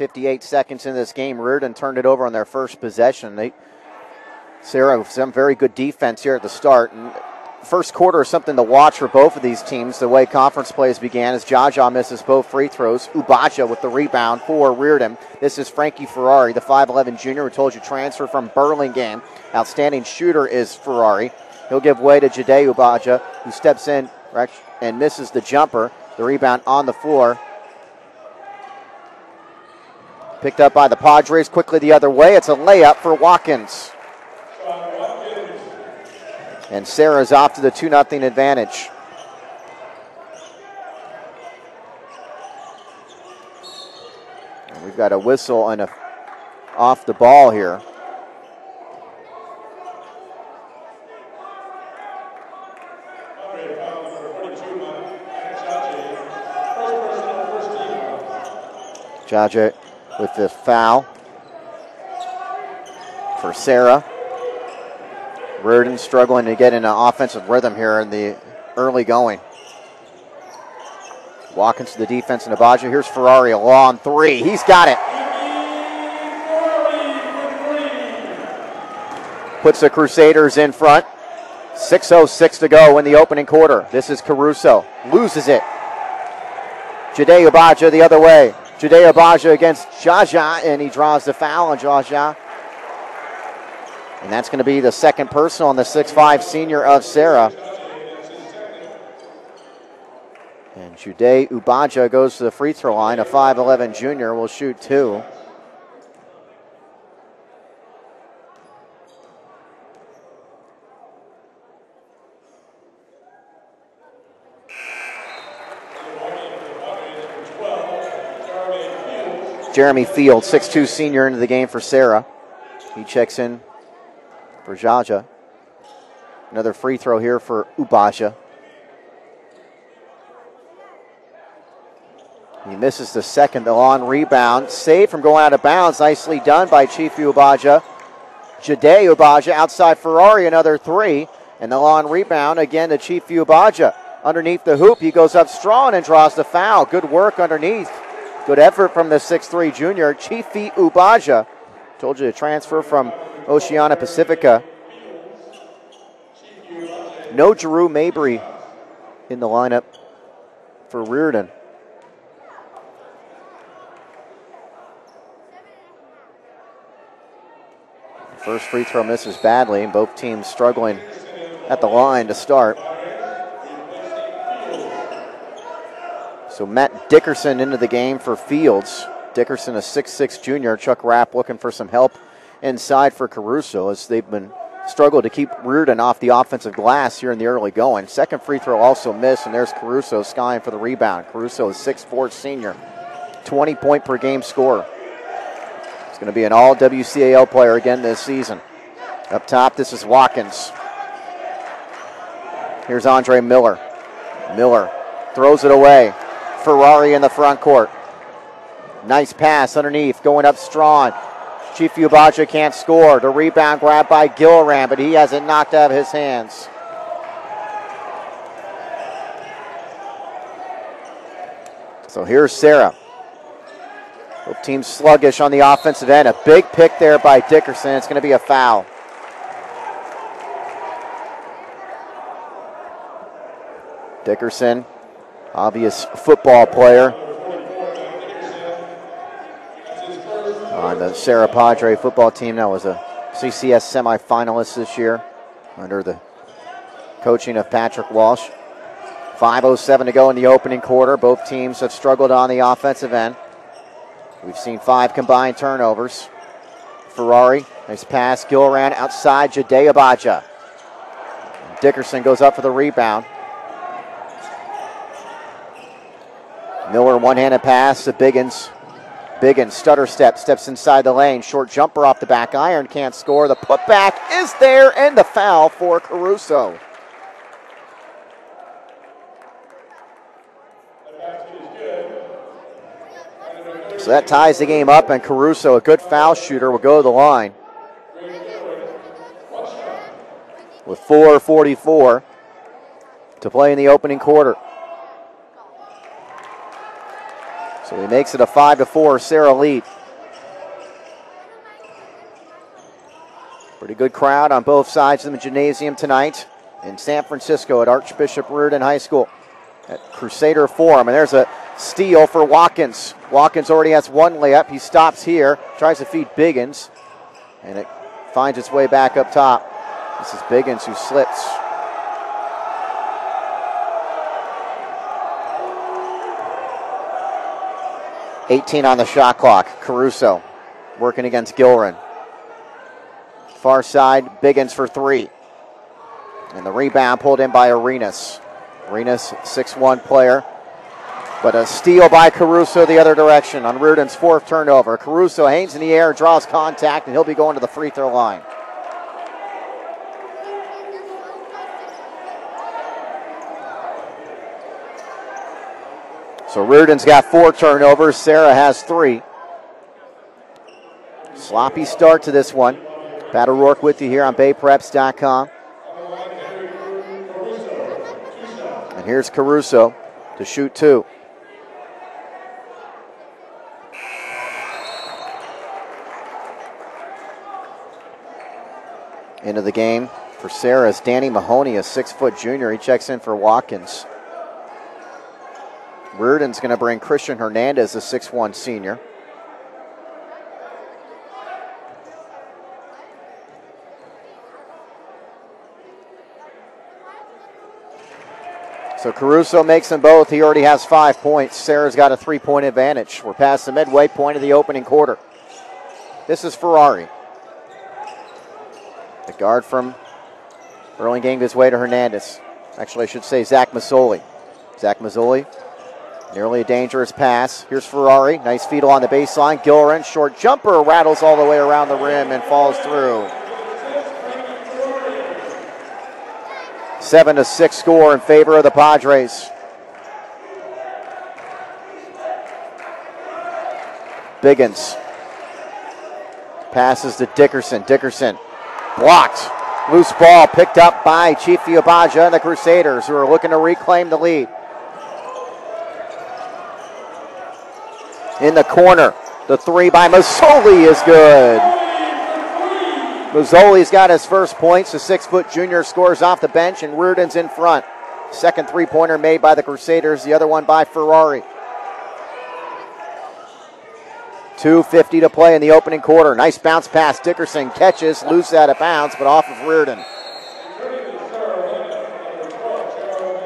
58 seconds in this game. Riordan turned it over on their first possession. Serra with some very good defense here at the start. And first quarter is something to watch for both of these teams. The way conference plays began as Jaja misses both free throws. Ubaja with the rebound for Riordan. This is Frankie Ferrari, the 5'11 junior who told you transfer from Burlingame. Outstanding shooter is Ferrari. He'll give way to Jade Ubaja, who steps in and misses the jumper. The rebound on the floor. Picked up by the Padres quickly the other way. It's a layup for Watkins. And Serra's off to the 2-0 advantage. And we've got a whistle and off the ball here. Jaja with the foul for Serra. Riordan struggling to get in an offensive rhythm here in the early going. Watkins to the defense and Ubaja. Here's Ferrari, a long three. He's got it. Puts the Crusaders in front. 6:06 to go in the opening quarter. This is Caruso. Loses it. Jade Ubaja the other way. Jade Ubaja against Jaja, and he draws the foul on Jaja. And that's going to be the second personal on the 6'5 senior of Serra. And Jade Ubaja goes to the free throw line. A 5'11 junior will shoot two. Jeremy Field, 6'2 senior into the game for Serra. He checks in for Jaja. Another free throw here for Ubaja. He misses the second, the long rebound. Saved from going out of bounds. Nicely done by Chifu Ubaja. Jade Ubaja outside Ferrari, another three. And the long rebound again to Chifu Ubaja. Underneath the hoop, he goes up strong and draws the foul. Good work underneath. Good effort from the 6'3 junior, Chifi Ubaja. Told you to transfer from Oceana Pacifica. No Drew Mabry in the lineup for Riordan. First free throw misses badly, and both teams struggling at the line to start. So Matt Dickerson into the game for Fields. Dickerson, a 6'6 junior. Chuck Rapp looking for some help inside for Caruso as they've been struggled to keep Riordan off the offensive glass here in the early going. Second free throw also missed, and there's Caruso skying for the rebound. Caruso is 6'4 senior, 20-point per game scorer. He's going to be an all WCAL player again this season. Up top, this is Watkins. Here's Andre Miller. Miller throws it away. Ferrari in the front court. Nice pass underneath, going up strong. Chifu Ubaja can't score. The rebound grabbed by Gilran, but he has it knocked out of his hands. So here's Serra. Both teams sluggish on the offensive end. A big pick there by Dickerson. It's going to be a foul. Dickerson, obvious football player on the Serra Padre football team. That was a CCS semifinalist this year under the coaching of Patrick Walsh. 5:07 to go in the opening quarter. Both teams have struggled on the offensive end. We've seen 5 combined turnovers. Ferrari, nice pass. Gilran outside Jade Ubaja. Dickerson goes up for the rebound. Miller, one-handed pass to Biggins. Biggins, stutter step, steps inside the lane. Short jumper off the back iron, can't score. The putback is there, and the foul for Caruso. So that ties the game up, and Caruso, a good foul shooter, will go to the line. With 4:44 to play in the opening quarter. So he makes it a 5-4 Serra lead. Pretty good crowd on both sides of the gymnasium tonight in San Francisco at Archbishop Riordan High School at Crusader Forum. And there's a steal for Watkins. Watkins already has one layup. He stops here, tries to feed Biggins, and it finds its way back up top. This is Biggins who slips. .18 on the shot clock. Caruso working against Gilren. Far side, Biggins for three. And the rebound pulled in by Arenas. Arenas, 6'1" player. But a steal by Caruso the other direction on Riordan's fourth turnover. Caruso hangs in the air, draws contact, and he'll be going to the free throw line. So Riordan's got 4 turnovers. Serra has 3. Sloppy start to this one. Pat O'Rourke with you here on BayPreps.com. And here's Caruso to shoot 2. Into the game for Serra is Danny Mahoney, a 6-foot junior. He checks in for Watkins. Riordan's going to bring Christian Hernandez, a 6'1" senior. So Caruso makes them both. He already has 5 points. Serra's got a 3-point advantage. We're past the midway point of the opening quarter. This is Ferrari. The guard from Burlingame his way to Hernandez. Actually, I should say Zach Mazzoli. Zach Mazzoli, nearly a dangerous pass. Here's Ferrari. Nice feed along the baseline. Gilren, short jumper, rattles all the way around the rim and falls through. 7-6 score in favor of the Padres. Biggins passes to Dickerson. Dickerson blocked. Loose ball picked up by Chief Fiobaja and the Crusaders, who are looking to reclaim the lead. In the corner, the 3 by Mazzoli is good. Mazzoli's got his first points. The 6-foot junior scores off the bench, and Riordan's in front. Second 3-pointer made by the Crusaders, the other one by Ferrari. 2:50 to play in the opening quarter. Nice bounce pass. Dickerson catches, loose out of bounds, but off of Riordan.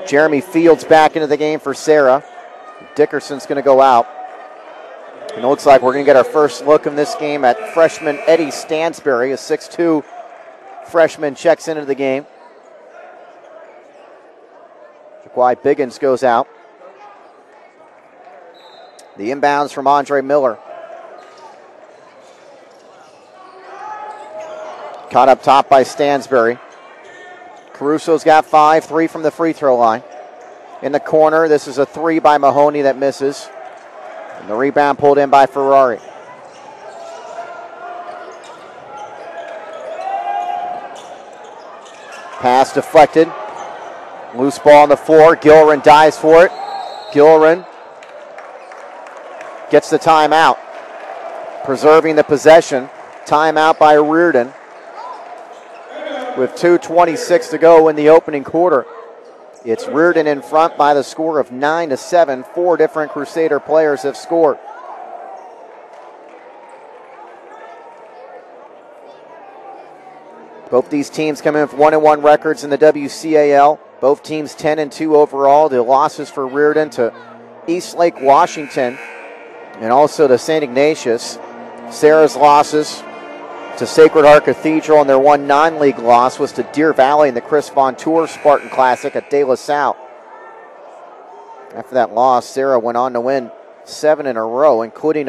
Jeremy Fields back into the game for Serra. Dickerson's going to go out. And it looks like we're going to get our first look in this game at freshman Eddie Stansberry, a 6'2" freshman, checks into the game. Ja'Quai Biggins goes out. The inbounds from Andre Miller. Caught up top by Stansberry. Caruso's got 5, 3 from the free throw line. In the corner, this is a 3 by Mahoney that misses. And the rebound pulled in by Ferrari. Pass deflected. Loose ball on the floor. Gilren dives for it. Gilren gets the timeout, preserving the possession. Timeout by Riordan with 2:26 to go in the opening quarter. It's Riordan in front by the score of 9-7. 4 different Crusader players have scored. Both these teams come in with 1-1 records in the WCAL. Both teams 10-2 overall. The losses for Riordan to East Lake, Washington, and also to St. Ignatius. Serra's losses to Sacred Heart Cathedral, and their one non-league loss was to Deer Valley in the Chris Von Tour Spartan Classic at De La Salle. After that loss, Serra went on to win 7 in a row, including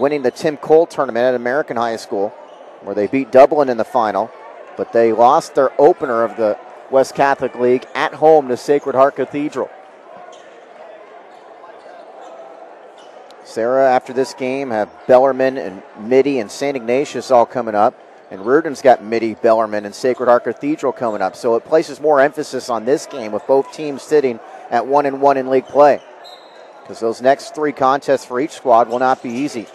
winning the Tim Cole tournament at American High School, where they beat Dublin in the final, but they lost their opener of the West Catholic League at home to Sacred Heart Cathedral. Serra, after this game, have Bellarmine and Mitty and St. Ignatius all coming up. And Riordan's got Mitty, Bellarmine, and Sacred Heart Cathedral coming up. So it places more emphasis on this game with both teams sitting at 1-1 in league play. because those next 3 contests for each squad will not be easy.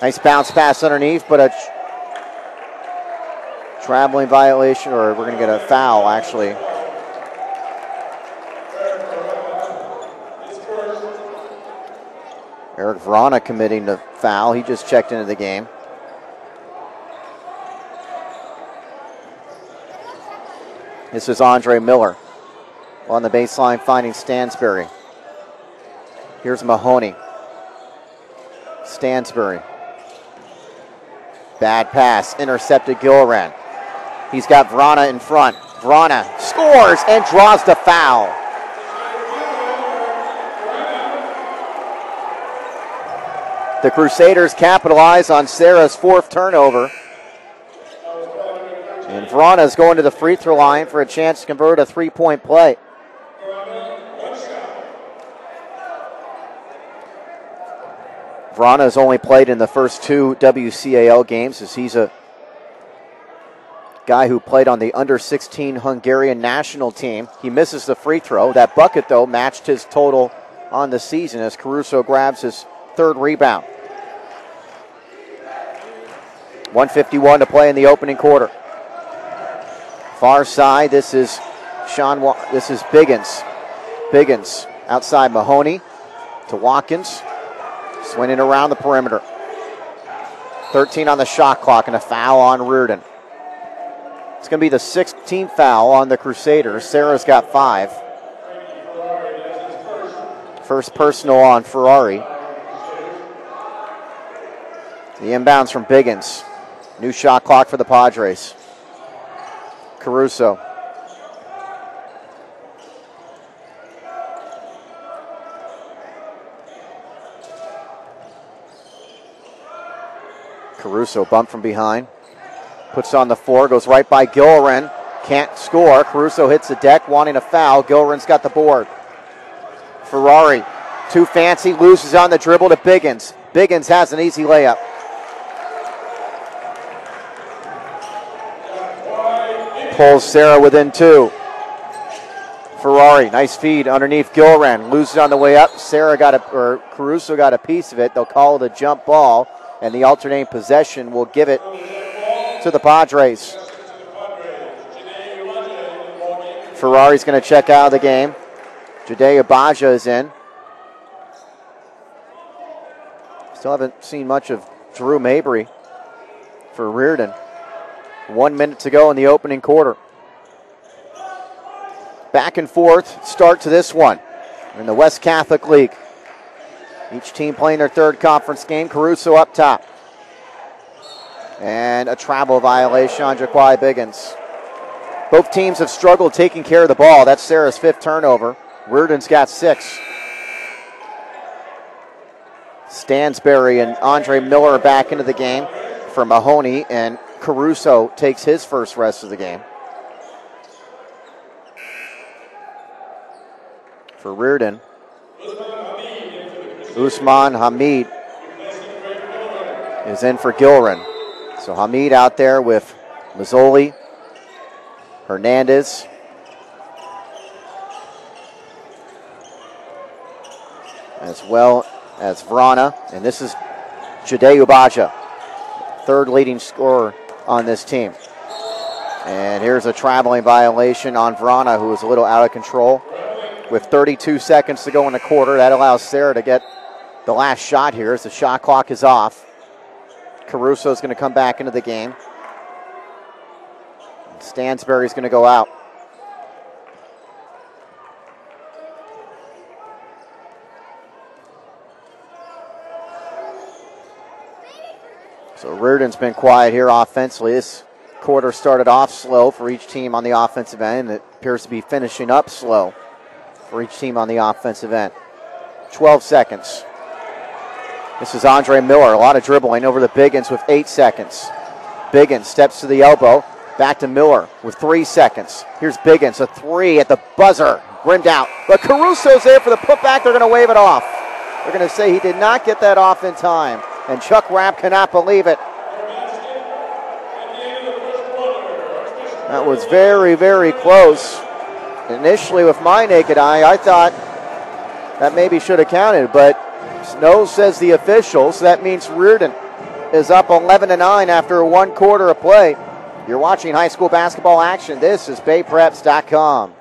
Nice bounce pass underneath, but a traveling violation, or we're going to get a foul, actually. Eric Vrana committing the foul. He just checked into the game. This is Andre Miller on the baseline finding Stansbury. Here's Mahoney. Stansbury. Bad pass, intercepted Gilliran. He's got Vrana in front. Vrana scores and draws the foul. The Crusaders capitalize on Serra's 4th turnover. And Vrana is going to the free throw line for a chance to convert a 3-point play. Vrana has only played in the first 2 WCAL games, as he's a guy who played on the under-16 Hungarian national team. He misses the free throw. That bucket, though, matched his total on the season as Caruso grabs his 3rd rebound. 1:51 to play in the opening quarter. Far side, this is Biggins. Biggins outside Mahoney to Watkins. Swinging around the perimeter. 13 on the shot clock and a foul on Riordan. It's going to be the 16th foul on the Crusaders. Serra's got 5. First personal on Ferrari. The inbounds from Biggins. New shot clock for the Padres. Caruso. Caruso bumped from behind. Puts on the 4, goes right by Gilliran. Can't score. Caruso hits the deck, wanting a foul. Gilliran's got the board. Ferrari, too fancy, loses on the dribble to Biggins. Biggins has an easy layup. Pulls Serra within 2. Ferrari, nice feed underneath Gilliran. Loses on the way up. Caruso got a piece of it. They'll call it a jump ball, and the alternating possession will give it to the Padres. Ferrari's going to check out of the game. Jade Abaja is in. Still haven't seen much of Drew Mabry for Riordan. 1 minute to go in the opening quarter. Back and forth start to this one in the West Catholic League. Each team playing their 3rd conference game. Caruso up top. And a travel violation on Jaquai Biggins. Both teams have struggled taking care of the ball. That's Serra's 5th turnover. Riordan's got 6. Stansbury and Andre Miller are back into the game for Mahoney, and Caruso takes his first rest of the game. For Riordan, Usman Hamid is in for Gilliran. So Hamid out there with Mazzoli, Hernandez, as well as Vrana. And this is Jade Abaja, 3rd leading scorer on this team. And here's a traveling violation on Vrana, who is a little out of control. With 32 seconds to go in the quarter, that allows Serra to get the last shot here as the shot clock is off. Caruso is going to come back into the game. Stansbury is going to go out. So Riordan's been quiet here offensively. This quarter started off slow for each team on the offensive end. It appears to be finishing up slow for each team on the offensive end. 12 seconds. This is Andre Miller. A lot of dribbling over to Biggins with 8 seconds. Biggins steps to the elbow. Back to Miller with 3 seconds. Here's Biggins, a 3 at the buzzer. Rimmed out. But Caruso's there for the putback. They're going to wave it off. They're going to say he did not get that off in time. And Chuck Rapp cannot believe it. That was very, very close. Initially, with my naked eye, I thought That maybe should have counted, but no, says the officials. That means Riordan is up 11-9 after 1 quarter of play. You're watching high school basketball action. This is BayPreps.com.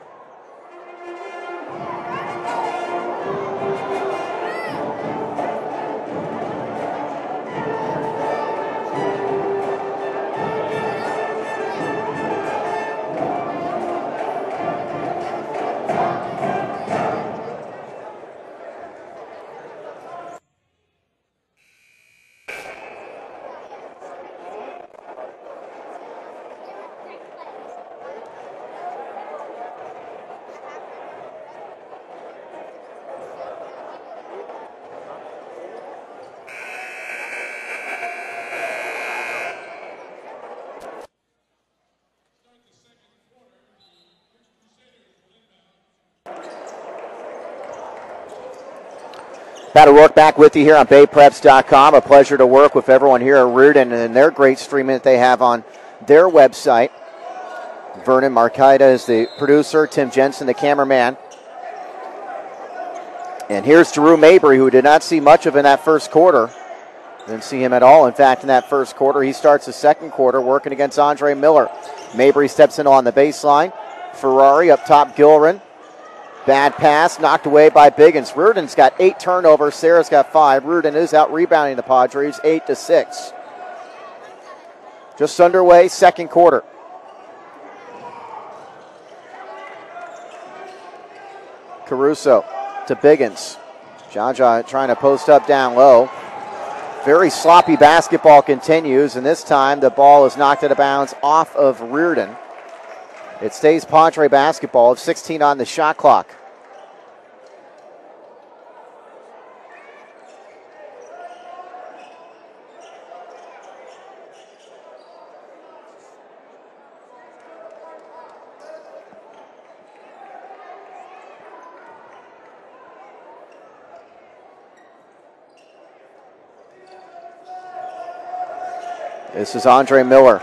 Pat O'Rourke back with you here on BayPreps.com. A pleasure to work with everyone here at Riordan and their great streaming that they have on their website. Vernon Marcaida is the producer, Tim Jensen the cameraman. And here's Drew Mabry, who did not see much of in that first quarter. Didn't see him at all, in fact, in that first quarter. He starts the second quarter working against Andre Miller. Mabry steps in on the baseline. Ferrari up top, Gilren. Bad pass, knocked away by Biggins. Riordan's got 8 turnovers. Serra's got 5. Riordan is out rebounding the Padres 8-6. Just underway, second quarter. Caruso to Biggins. Jaja trying to post up down low. Very sloppy basketball continues, and this time the ball is knocked out of bounds off of Riordan. It stays Padre basketball of 16 on the shot clock. This is Andre Miller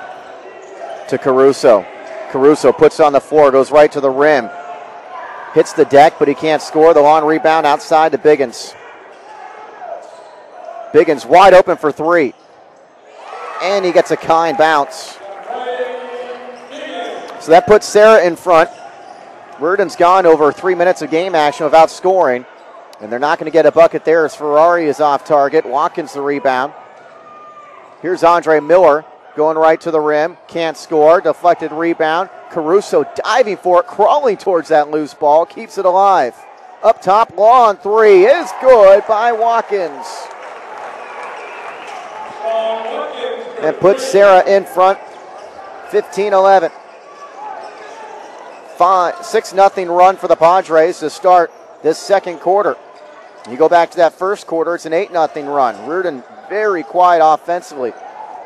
to Caruso. Caruso puts it on the floor, goes right to the rim. Hits the deck, but he can't score. The long rebound outside to Biggins. Biggins wide open for 3. And he gets a kind bounce. So that puts Serra in front. Riordan's gone over 3 minutes of game action without scoring. And they're not going to get a bucket there as Ferrari is off target. Watkins the rebound. Here's Andre Miller going right to the rim. Can't score. Deflected rebound. Caruso diving for it, crawling towards that loose ball. Keeps it alive. Up top, long 3 is good by Watkins. And puts Serra in front, 15-11. 6-0 run for the Padres to start this second quarter. You go back to that first quarter, it's an 8-0 run. Riordan very quiet offensively,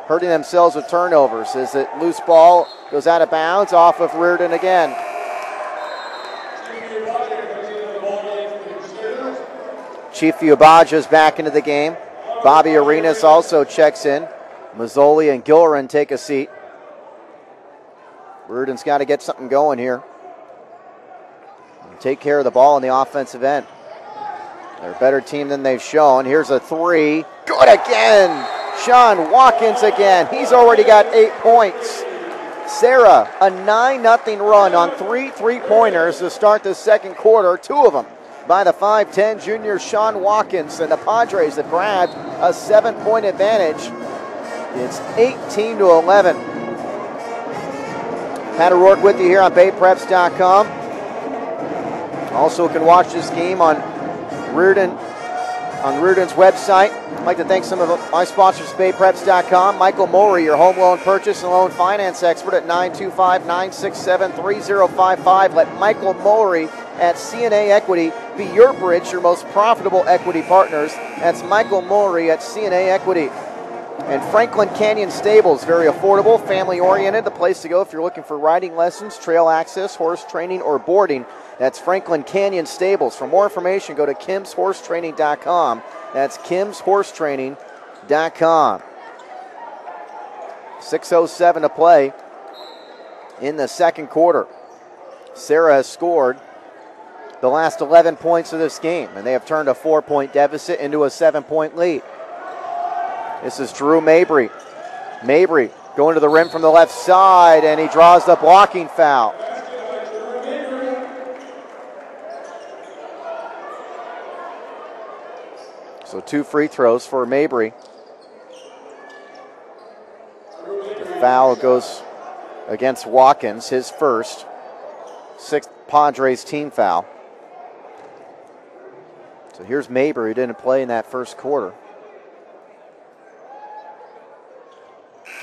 hurting themselves with turnovers as the loose ball goes out of bounds off of Riordan again. Chief Ubaja's back into the game. Bobby Arenas also checks in. Mazzoli and Gilren take a seat. Riordan's got to get something going here. Take care of the ball on the offensive end. They're a better team than they've shown. Here's a 3. Good again. Sean Watkins again. He's already got 8 points. Serra, a 9-0 run on 3 three-pointers to start the second quarter. 2 of them by the 5'10 junior Sean Watkins. And the Padres have grabbed a 7-point advantage. It's 18-11. Pat O'Rourke with you here on BayPreps.com. Also can watch this game on Riordan's website. I'd like to thank some of my sponsors, BayPreps.com. Michael Mowry, your home loan purchase and loan finance expert at 925-967-3055. Let Michael Mowry at CNA Equity be your bridge, your most profitable equity partners. That's Michael Mowry at CNA Equity. And Franklin Canyon Stables, very affordable, family-oriented, the place to go if you're looking for riding lessons, trail access, horse training, or boarding. That's Franklin Canyon Stables. For more information, go to kimshorsetraining.com. That's kimshorsetraining.com. 6:07 to play in the second quarter. Serra has scored the last 11 points of this game, and they have turned a 4-point deficit into a 7-point lead. This is Drew Mabry. Mabry going to the rim from the left side, and he draws the blocking foul. So 2 free throws for Mabry. The foul goes against Watkins, his first. 6th Padres team foul. So here's Mabry, who didn't play in that first quarter.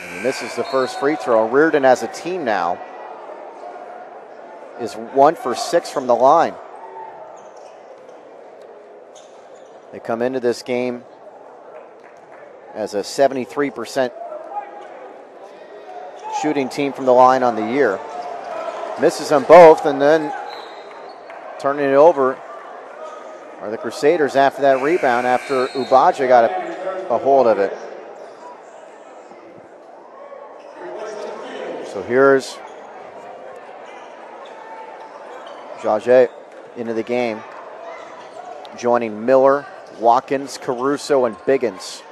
And he misses the first free throw. Riordan, as a team now, is 1 for 6 from the line. They come into this game as a 73% shooting team from the line on the year. Misses them both, and then turning it over are the Crusaders after that rebound, after Ubaja got a hold of it. So here's Jaje into the game, joining Miller, Watkins, Caruso, and Biggins.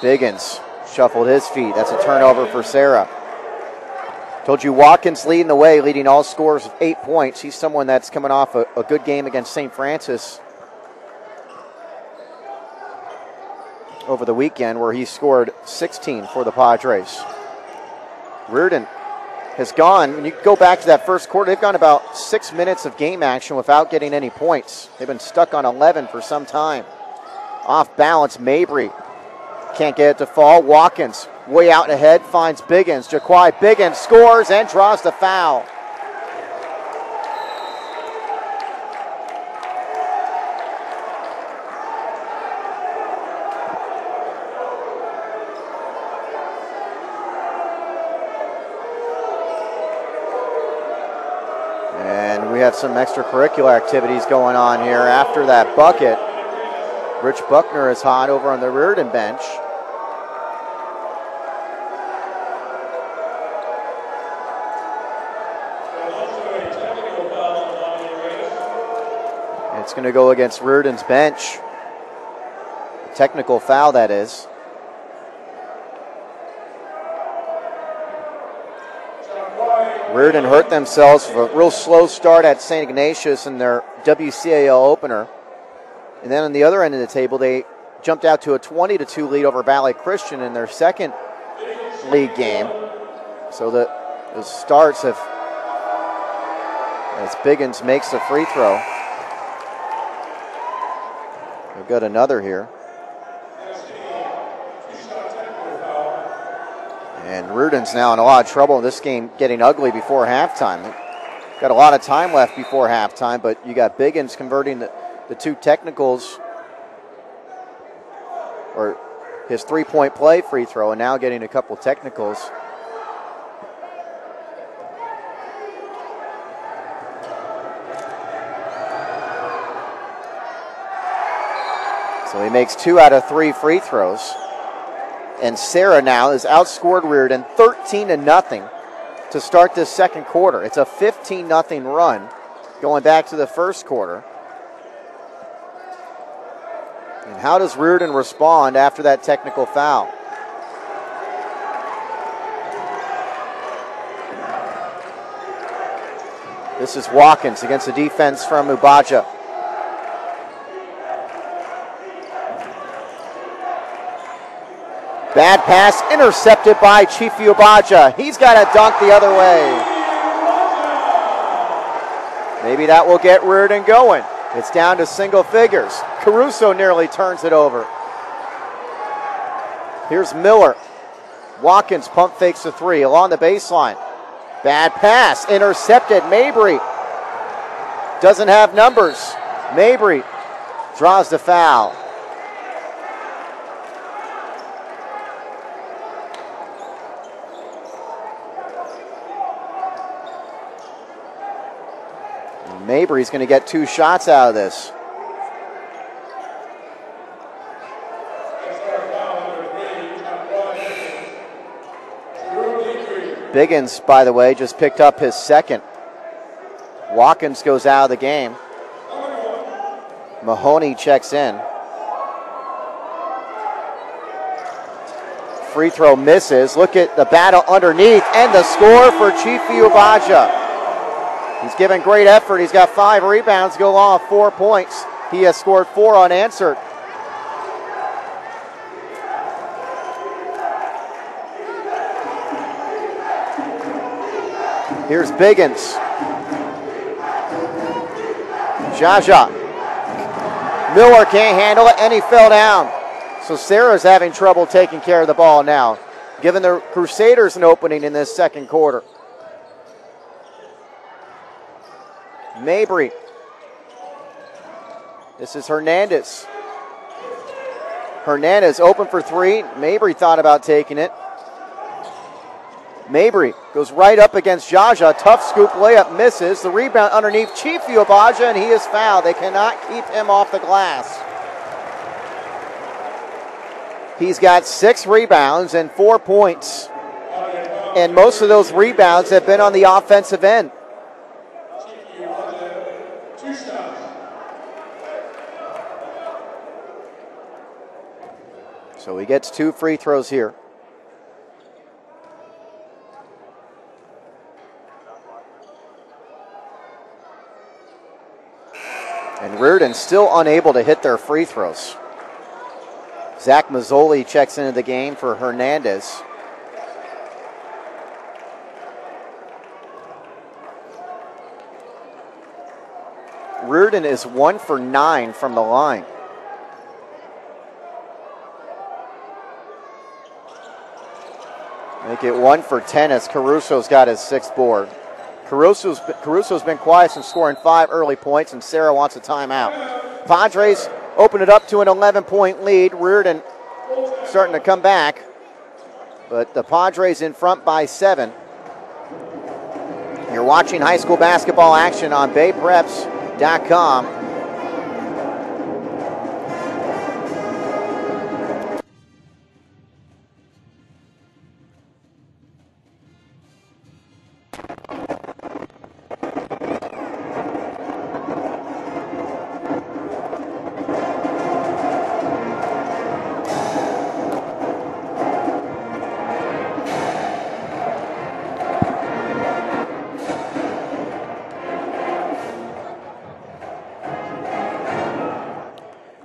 Biggins shuffled his feet. That's a turnover for Serra. Told you Watkins leading the way, leading all scorers with 8 points. He's someone that's coming off a good game against St. Francis over the weekend, where he scored 16 for the Padres. Riordan has gone, when you go back to that first quarter, they've gone about 6 minutes of game action without getting any points. They've been stuck on 11 for some time. Off balance, Mabry can't get it to fall. Watkins way out ahead, finds Biggins. Jaquai Biggins scores and draws the foul. And we have some extracurricular activities going on here after that bucket. Rich Buckner is hot over on the Riordan bench. It's going to go against Riordan's bench. Technical foul, that is. Riordan hurt themselves with a real slow start at St. Ignatius in their WCAL opener. And then on the other end of the table, they jumped out to a 20-2 lead over Valley Christian in their second league game. So the starts have, as Biggins makes the free throw. We've got another here. And Riordan's now in a lot of trouble in this game, getting ugly before halftime. Got a lot of time left before halftime, but you got Biggins converting the 2 technicals, or his 3-point play free throw, and now getting a couple technicals. So he makes 2 out of 3 free throws. And Serra now has outscored Riordan 13-0 to start this second quarter. It's a 15-0 run going back to the first quarter. And how does Riordan respond after that technical foul? This is Watkins against the defense from Ubaja. Bad pass intercepted by Chiefy Ubaja. He's got a dunk the other way. Maybe that will get Riordan going. It's down to single figures. Caruso nearly turns it over. Here's Miller. Watkins pump fakes the 3 along the baseline. Bad pass, intercepted. Mabry doesn't have numbers. Mabry draws the foul. Mabry's going to get 2 shots out of this. Biggins, by the way, just picked up his second. Watkins goes out of the game. Mahoney checks in. Free throw misses. Look at the battle underneath and the score for Chifi Ubaja. He's given great effort. He's got 5 rebounds, go off 4 points. He has scored 4 unanswered. Here's Biggins. Jaja. Miller can't handle it, and he fell down. So Serra's having trouble taking care of the ball now, giving the Crusaders an opening in this second quarter. Mabry. This is Hernandez. Hernandez open for 3. Mabry thought about taking it. Mabry goes right up against Jaja. Tough scoop layup, misses. The rebound underneath Chifi Ubaja, and he is fouled. They cannot keep him off the glass. He's got 6 rebounds and 4 points. And most of those rebounds have been on the offensive end. So he gets 2 free throws here. And Riordan still unable to hit their free throws. Zach Mazzoli checks into the game for Hernandez. Riordan is 1 for 9 from the line. Make it 1 for 10 as Caruso's got his 6th board. Caruso's been quiet since scoring 5 early points, and Serra wants a timeout. Padres open it up to an 11-point lead. Riordan starting to come back, but the Padres in front by 7. You're watching high school basketball action on BayPreps.com.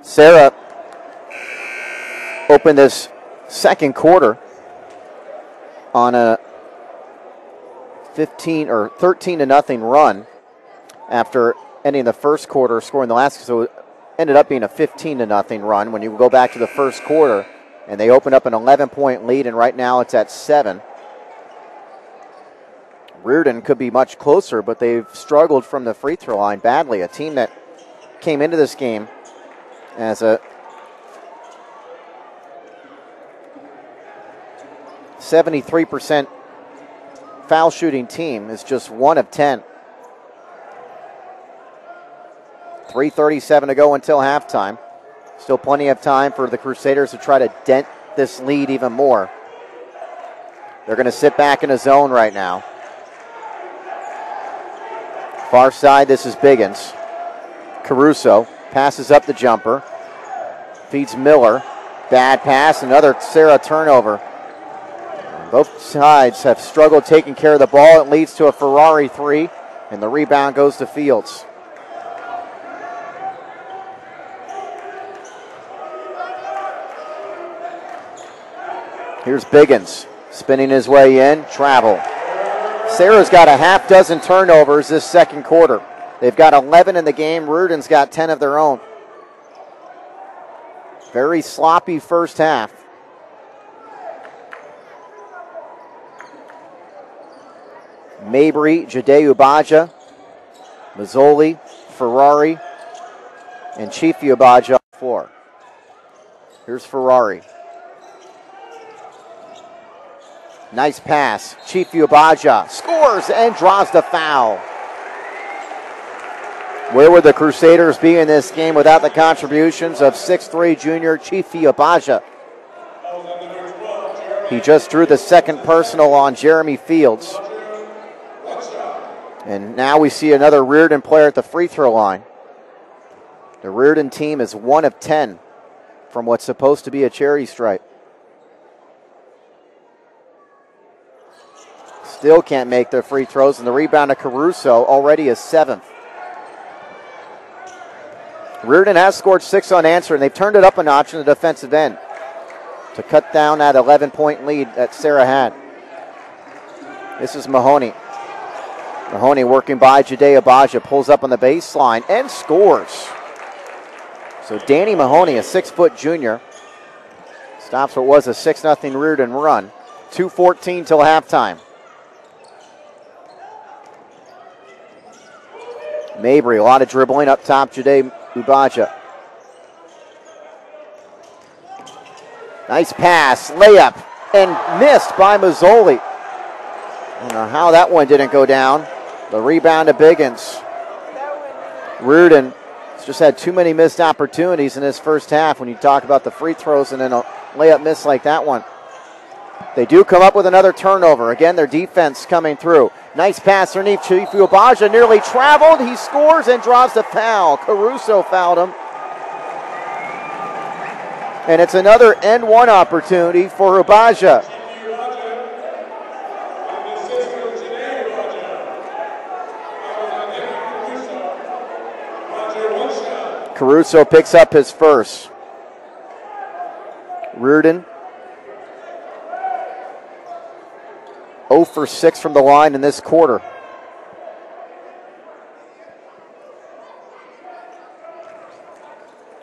Serra opened this second quarter on a 13 to nothing run after ending the first quarter, scoring the last, so it ended up being a 15 to nothing run when you go back to the first quarter, and they opened up an 11-point lead, and right now it's at 7. Riordan could be much closer, but they've struggled from the free throw line badly. A team that came into this game as a 73% foul shooting team is just 1 of 10. 3:37 to go until halftime. Still plenty of time for the Crusaders to try to dent this lead even more. They're going to sit back in a zone right now. Far side, this is Biggins. Caruso passes up the jumper. Feeds Miller. Bad pass, another Serra turnover. Both sides have struggled taking care of the ball. It leads to a Ferrari 3, and the rebound goes to Fields. Here's Biggins, spinning his way in, travel. Serra's got a half dozen turnovers this second quarter. They've got 11 in the game. Riordan's got 10 of their own. Very sloppy first half. Mabry, Jade Ubaja, Mazzoli, Ferrari, and Chifi Ubaja on the floor. Here's Ferrari. Nice pass. Chifi Ubaja scores and draws the foul. Where would the Crusaders be in this game without the contributions of 6'3" junior Chifi Ubaja? He just drew the second personal on Jeremy Fields. And now we see another Riordan player at the free throw line. The Riordan team is 1 of 10 from what's supposed to be a charity stripe. Still can't make their free throws, and the rebound to Caruso, already his 7th. Riordan has scored 6 unanswered, and they've turned it up a notch in the defensive end to cut down that 11-point lead that Serra had. This is Mahoney. Mahoney working by Jade Abaja, pulls up on the baseline and scores. So Danny Mahoney, a 6-foot junior, stops what was a 6-0 Riordan run. 2:14 till halftime. Mabry, a lot of dribbling up top, Jade Abaja. Nice pass, layup, and missed by Mazzoli. I don't know how that one didn't go down. The rebound to Biggins. Riordan has just had too many missed opportunities in this first half when you talk about the free throws and then a layup miss like that one. They do come up with another turnover. Again, their defense coming through. Nice pass underneath. Chifu Abaja nearly traveled. He scores and draws the foul. Caruso fouled him. And it's another end one opportunity for Abaja. Caruso picks up his first. Riordan 0 for 6 from the line in this quarter.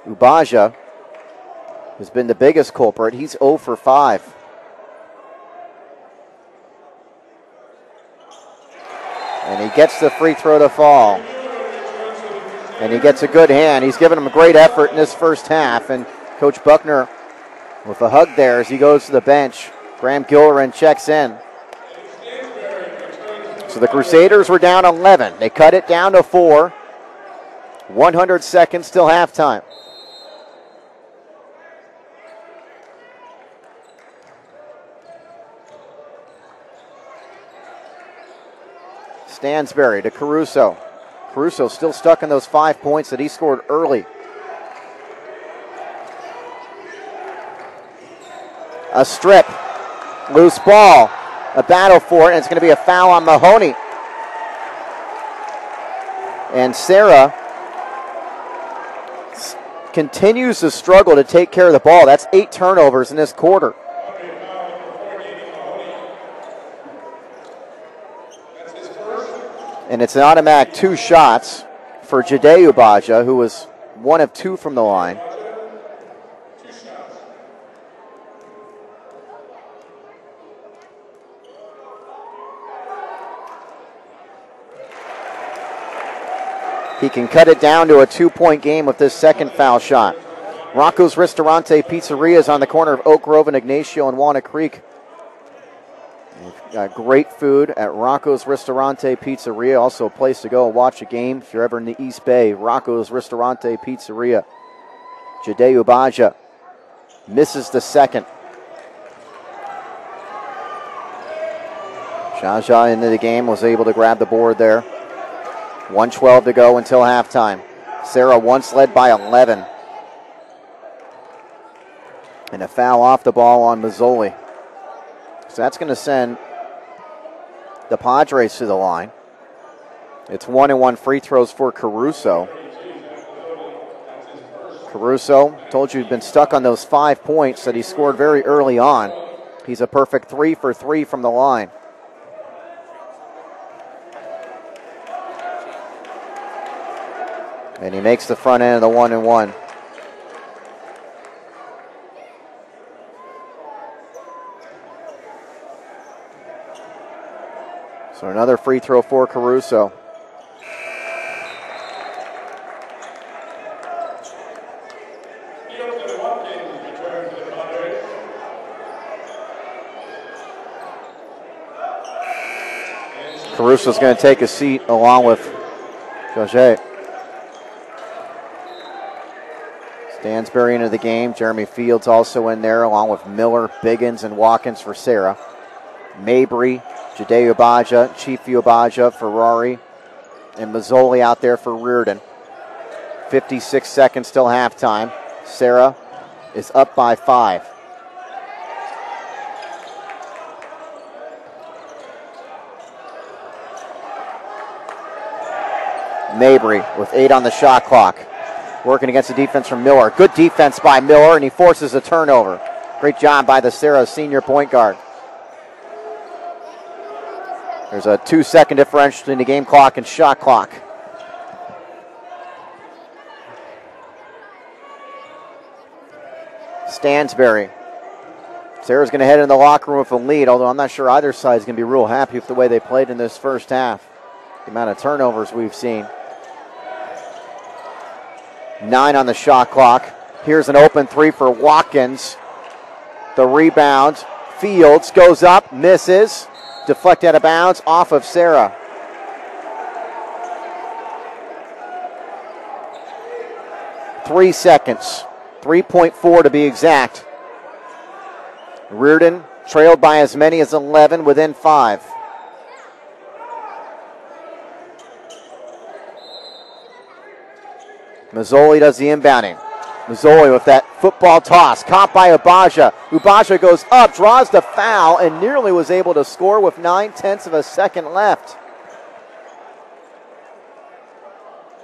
Abaja has been the biggest culprit. He's 0 for 5. And he gets the free throw to fall. And he gets a good hand. He's given him a great effort in this first half. And Coach Buckner with a hug there as he goes to the bench. Graham Gilliran checks in. So the Crusaders were down 11. They cut it down to 4. 100 seconds till halftime. Stansberry to Caruso. Caruso still stuck in those 5 points that he scored early. A strip. Loose ball. A battle for it, and it's going to be a foul on Mahoney. And Serra continues to struggle to take care of the ball. That's 8 turnovers in this quarter. And it's an automatic 2 shots for Jade Abaja, who was 1 of 2 from the line. He can cut it down to a 2-point game with this second foul shot. Rocco's Ristorante Pizzeria is on the corner of Oak Grove and Ignacio in Walnut Creek. They've got great food at Rocco's Ristorante Pizzeria. Also a place to go and watch a game if you're ever in the East Bay. Rocco's Ristorante Pizzeria. Jade Abaja misses the second. Jaja into the game, was able to grab the board there. 1:12 to go until halftime. Serra once led by 11. And a foul off the ball on Mazzoli. So that's going to send the Padres to the line. It's 1-1 free throws for Caruso. Caruso, told you, he'd been stuck on those 5 points that he scored very early on. He's a perfect 3 for 3 from the line. And he makes the front end of the 1-1. So another free throw for Caruso. Caruso's going to take a seat along with Jose. Stansbury into the game. Jeremy Fields also in there, along with Miller, Biggins, and Watkins for Serra. Mabry, Jade Ubaja, Chief Ubaja, Ferrari, and Mazzoli out there for Riordan. 56 seconds till halftime. Serra is up by 5. Mabry with 8 on the shot clock. Working against the defense from Miller. Good defense by Miller, and he forces a turnover. Great job by the Serra senior point guard. There's a 2-second differential between the game clock and shot clock. Stansbury. Serra's going to head in the locker room with a lead, although I'm not sure either side is going to be real happy with the way they played in this first half. The amount of turnovers we've seen. 9 on the shot clock. Here's an open 3 for Watkins. The rebound. Fields goes up, misses. Deflected out of bounds off of Serra. Three seconds. 3.4 to be exact. Riordan trailed by as many as 11 within 5. Mazzoli does the inbounding. Mazzoli with that football toss. Caught by Ubaja. Ubaja goes up, draws the foul, and nearly was able to score with 9/10 of a second left.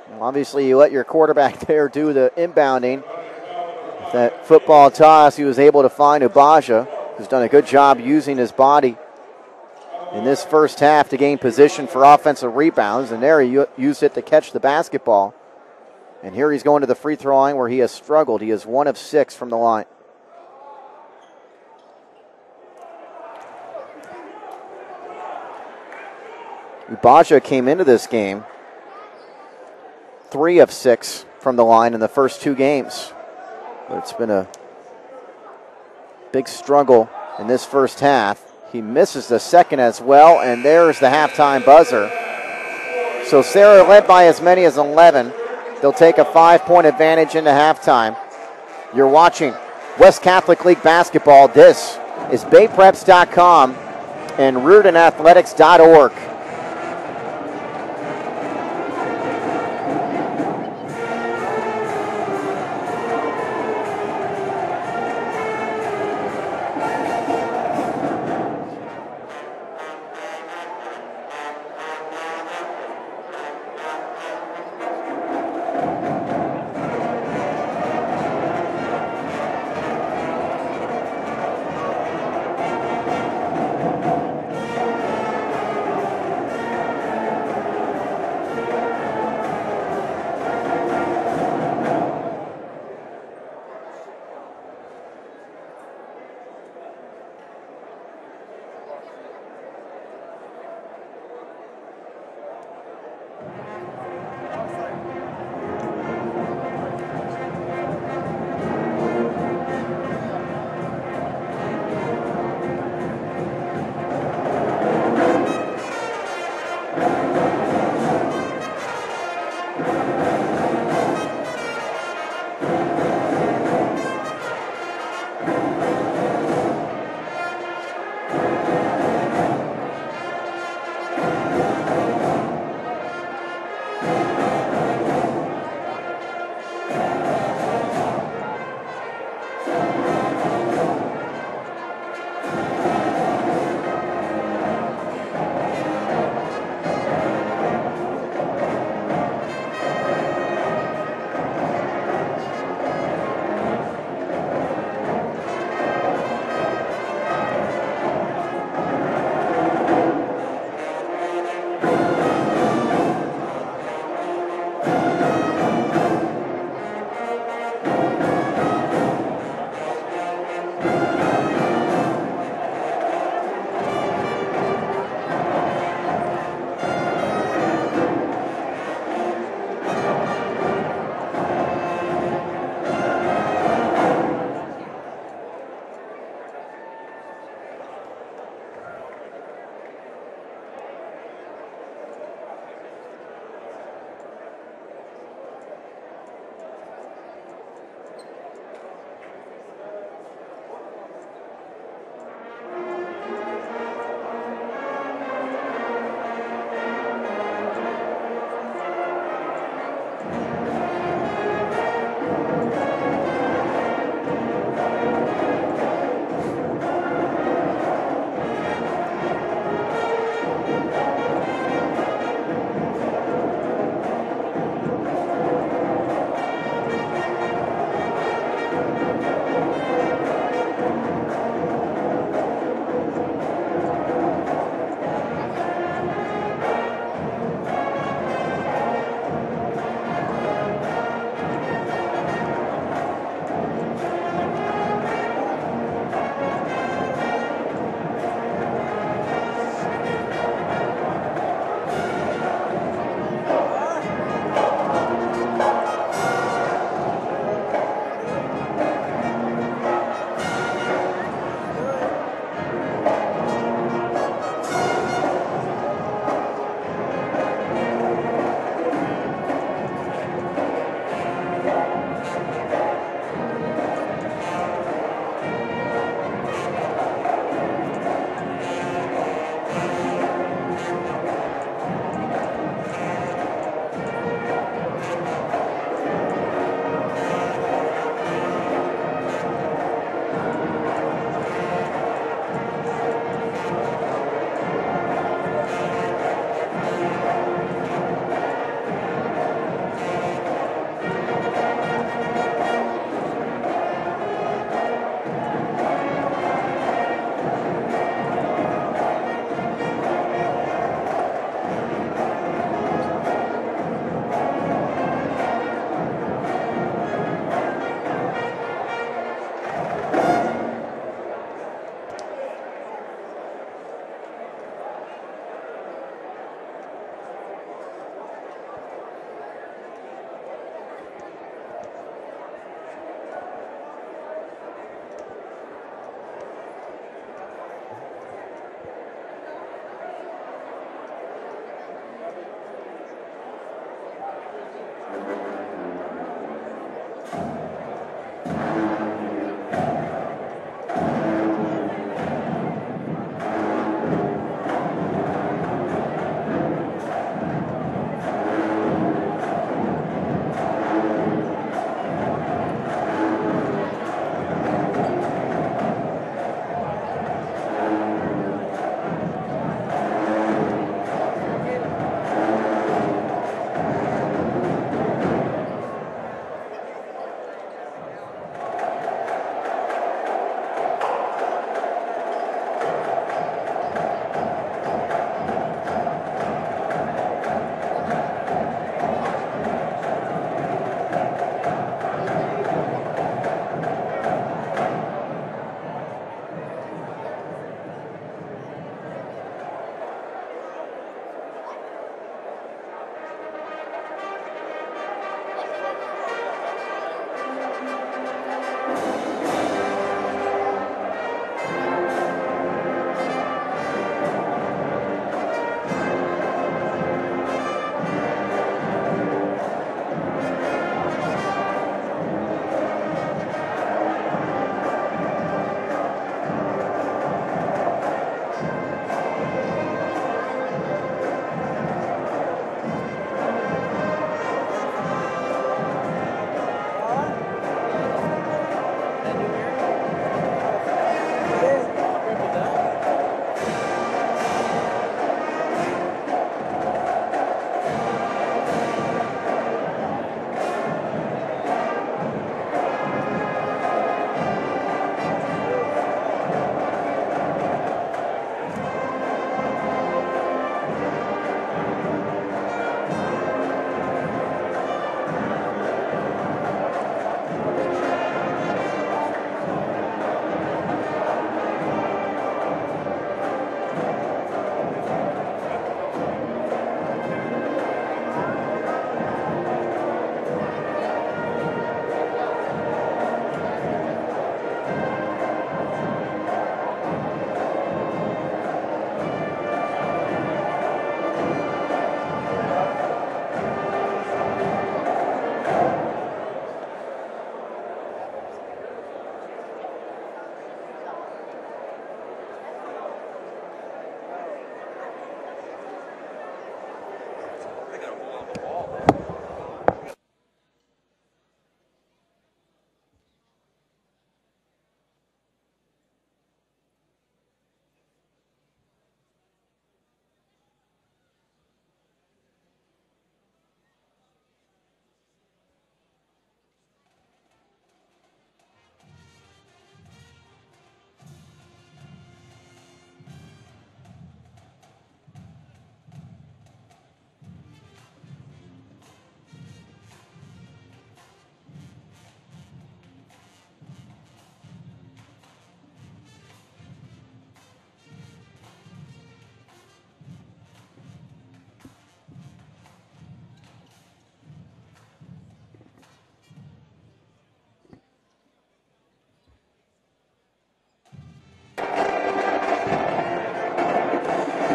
Well, obviously, you let your quarterback there do the inbounding. With that football toss, he was able to find Ubaja, who's done a good job using his body in this first half to gain position for offensive rebounds, and there he used it to catch the basketball. And here he's going to the free throw line where he has struggled. He is 1 of 6 from the line. Ubaja came into this game 3 of 6 from the line in the first 2 games. But it's been a big struggle in this first half. He misses the second as well, and there's the halftime buzzer. So Serra led by as many as 11. They'll take a 5-point advantage into halftime. You're watching West Catholic League basketball. This is BayPreps.com and RiordanAthletics.org.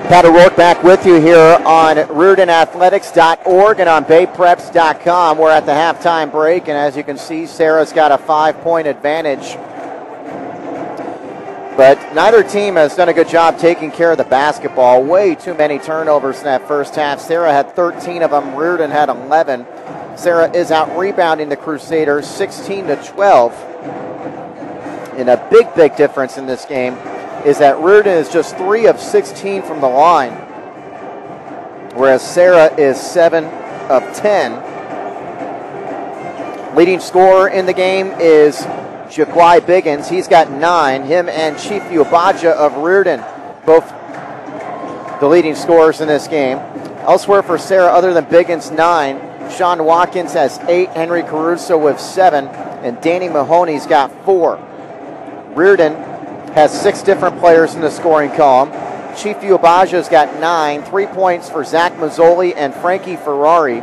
Pat O'Rourke back with you here on RiordanAthletics.org and on BayPreps.com. We're at the halftime break, and as you can see, Serra's got a 5-point advantage. But neither team has done a good job taking care of the basketball. Way too many turnovers in that first half. Serra had 13 of them. Riordan had 11. Serra is out rebounding the Crusaders 16-12. And a big difference in this game is that Riordan is just 3 of 16 from the line, whereas Serra is 7 of 10. Leading scorer in the game is Jaquai Biggins. He's got 9. Him and Chief Ubaja of Riordan, both the leading scorers in this game. Elsewhere for Serra, other than Biggins, 9. Sean Watkins has 8. Henry Caruso with 7. And Danny Mahoney's got 4. Riordan has 6 different players in the scoring column. Chief Ubaja's got 9. 3 points for Zach Mazzoli and Frankie Ferrari.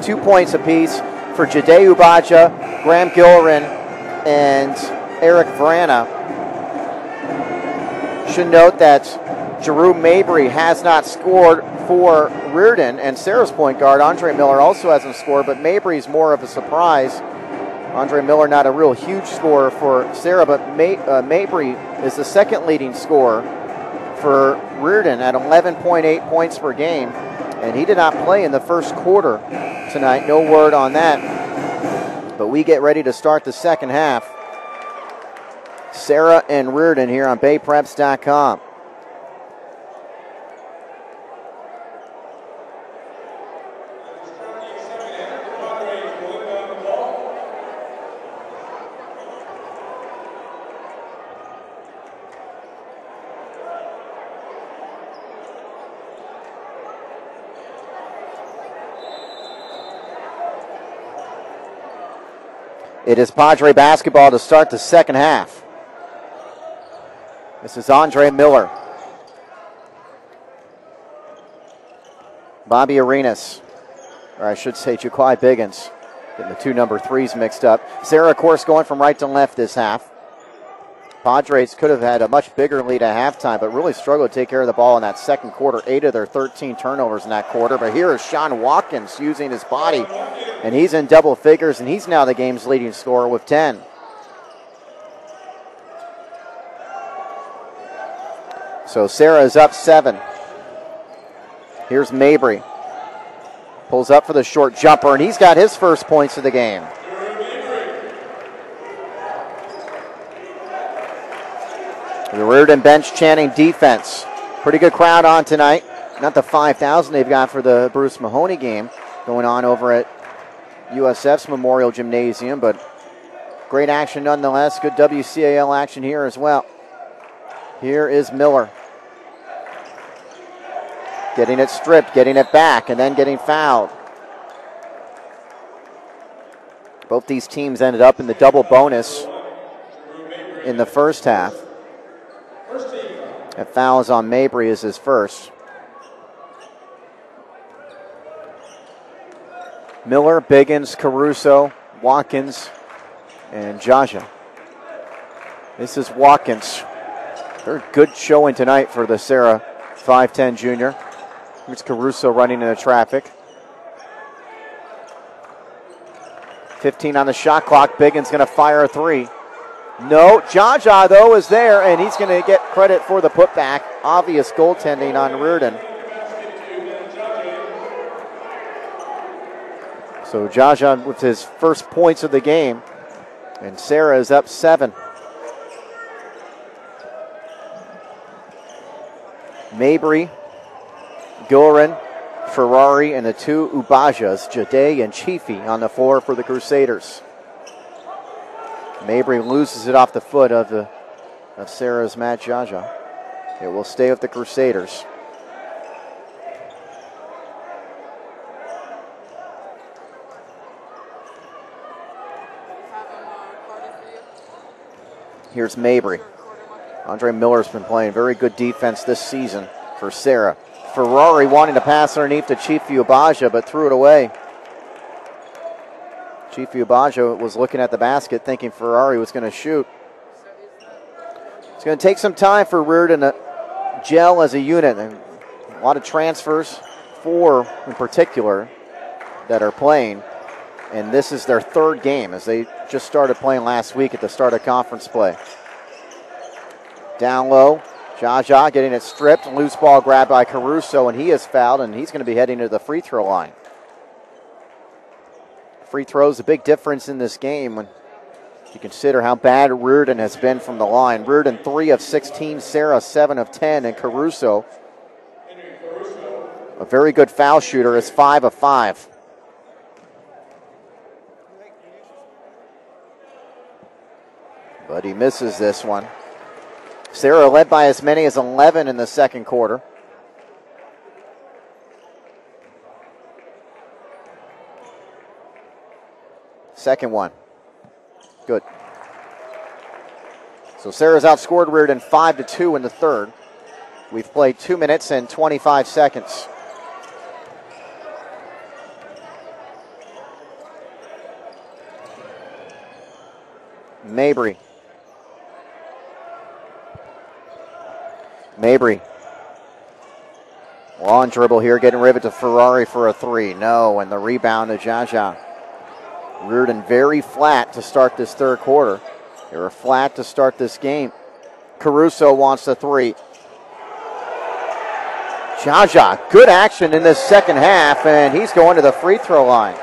2 points apiece for Jade Ubaja, Graham Gilren, and Eric Vrana. Should note that Jeru Mabry has not scored for Riordan, and Serra's point guard, Andre Miller, also hasn't scored, but Mabry's more of a surprise. Andre Miller not a real huge scorer for Serra, but Mabry is the second leading scorer for Riordan at 11.8 points per game, and he did not play in the first quarter tonight. No word on that, but we get ready to start the second half. Serra and Riordan here on BayPreps.com. It is Padre basketball to start the second half. This is Andre Miller. Bobby Arenas, or I should say Jaquai Biggins. Getting the 2 number 3s mixed up. Serra, of course, going from right to left this half. Padres could have had a much bigger lead at halftime, but really struggled to take care of the ball in that second quarter. 8 of their 13 turnovers in that quarter. But here is Sean Watkins using his body, and he's in double figures, and he's now the game's leading scorer with 10. So Serra is up 7. Here's Mabry. Pulls up for the short jumper, and he's got his first points of the game. The Riordan bench chanting defense. Pretty good crowd on tonight. Not the 5,000 they've got for the Bruce Mahoney game going on over at USF's Memorial Gymnasium, but great action nonetheless. Good WCAL action here as well. Here is Miller. Getting it stripped, getting it back, and then getting fouled. Both these teams ended up in the double bonus in the first half. That foul is on Mabry is his first. Miller, Biggins, Caruso, Watkins, and Jaja. This is Watkins. Very good showing tonight for the Serra 5'10 junior. Here's Caruso running into traffic. 15 on the shot clock. Biggins going to fire a 3. No, Jaja, though, is there, and he's going to get credit for the putback. Obvious goaltending on Riordan. So Jaja with his first points of the game, and Serra is up 7. Mabry, Gilren, Ferrari, and the 2 Ubajas, Jade and Chiefy, on the floor for the Crusaders. Mabry loses it off the foot of Serra's Matt Jaja. It will stay with the Crusaders. Here's Mabry. Andre Miller's been playing very good defense this season for Serra. Ferrari wanting to pass underneath to Chief Ubaja, but threw it away. Chief Ubaja was looking at the basket thinking Ferrari was going to shoot. It's going to take some time for Riordan to gel as a unit. A lot of transfers, 4 in particular, that are playing. And this is their 3rd game as they just started playing last week at the start of conference play. Down low, Jaja getting it stripped. Loose ball grabbed by Caruso, and he is fouled, and he's going to be heading to the free throw line. Free throws a big difference in this game when you consider how bad Riordan has been from the line. Riordan 3 of 16, Serra 7 of 10, and Caruso, a very good foul shooter, is 5 of 5. But he misses this one. Serra led by as many as 11 in the second quarter. Second one. Good. So Serra's outscored Riordan 5-2 in the third. We've played 2 minutes and 25 seconds. Mabry. Long dribble here, getting rid of it to Ferrari for a 3. No, and the rebound to Jaja. Riordan very flat to start this third quarter. They were flat to start this game. Caruso wants the 3. Jaja, good action in this second half, and he's going to the free throw line.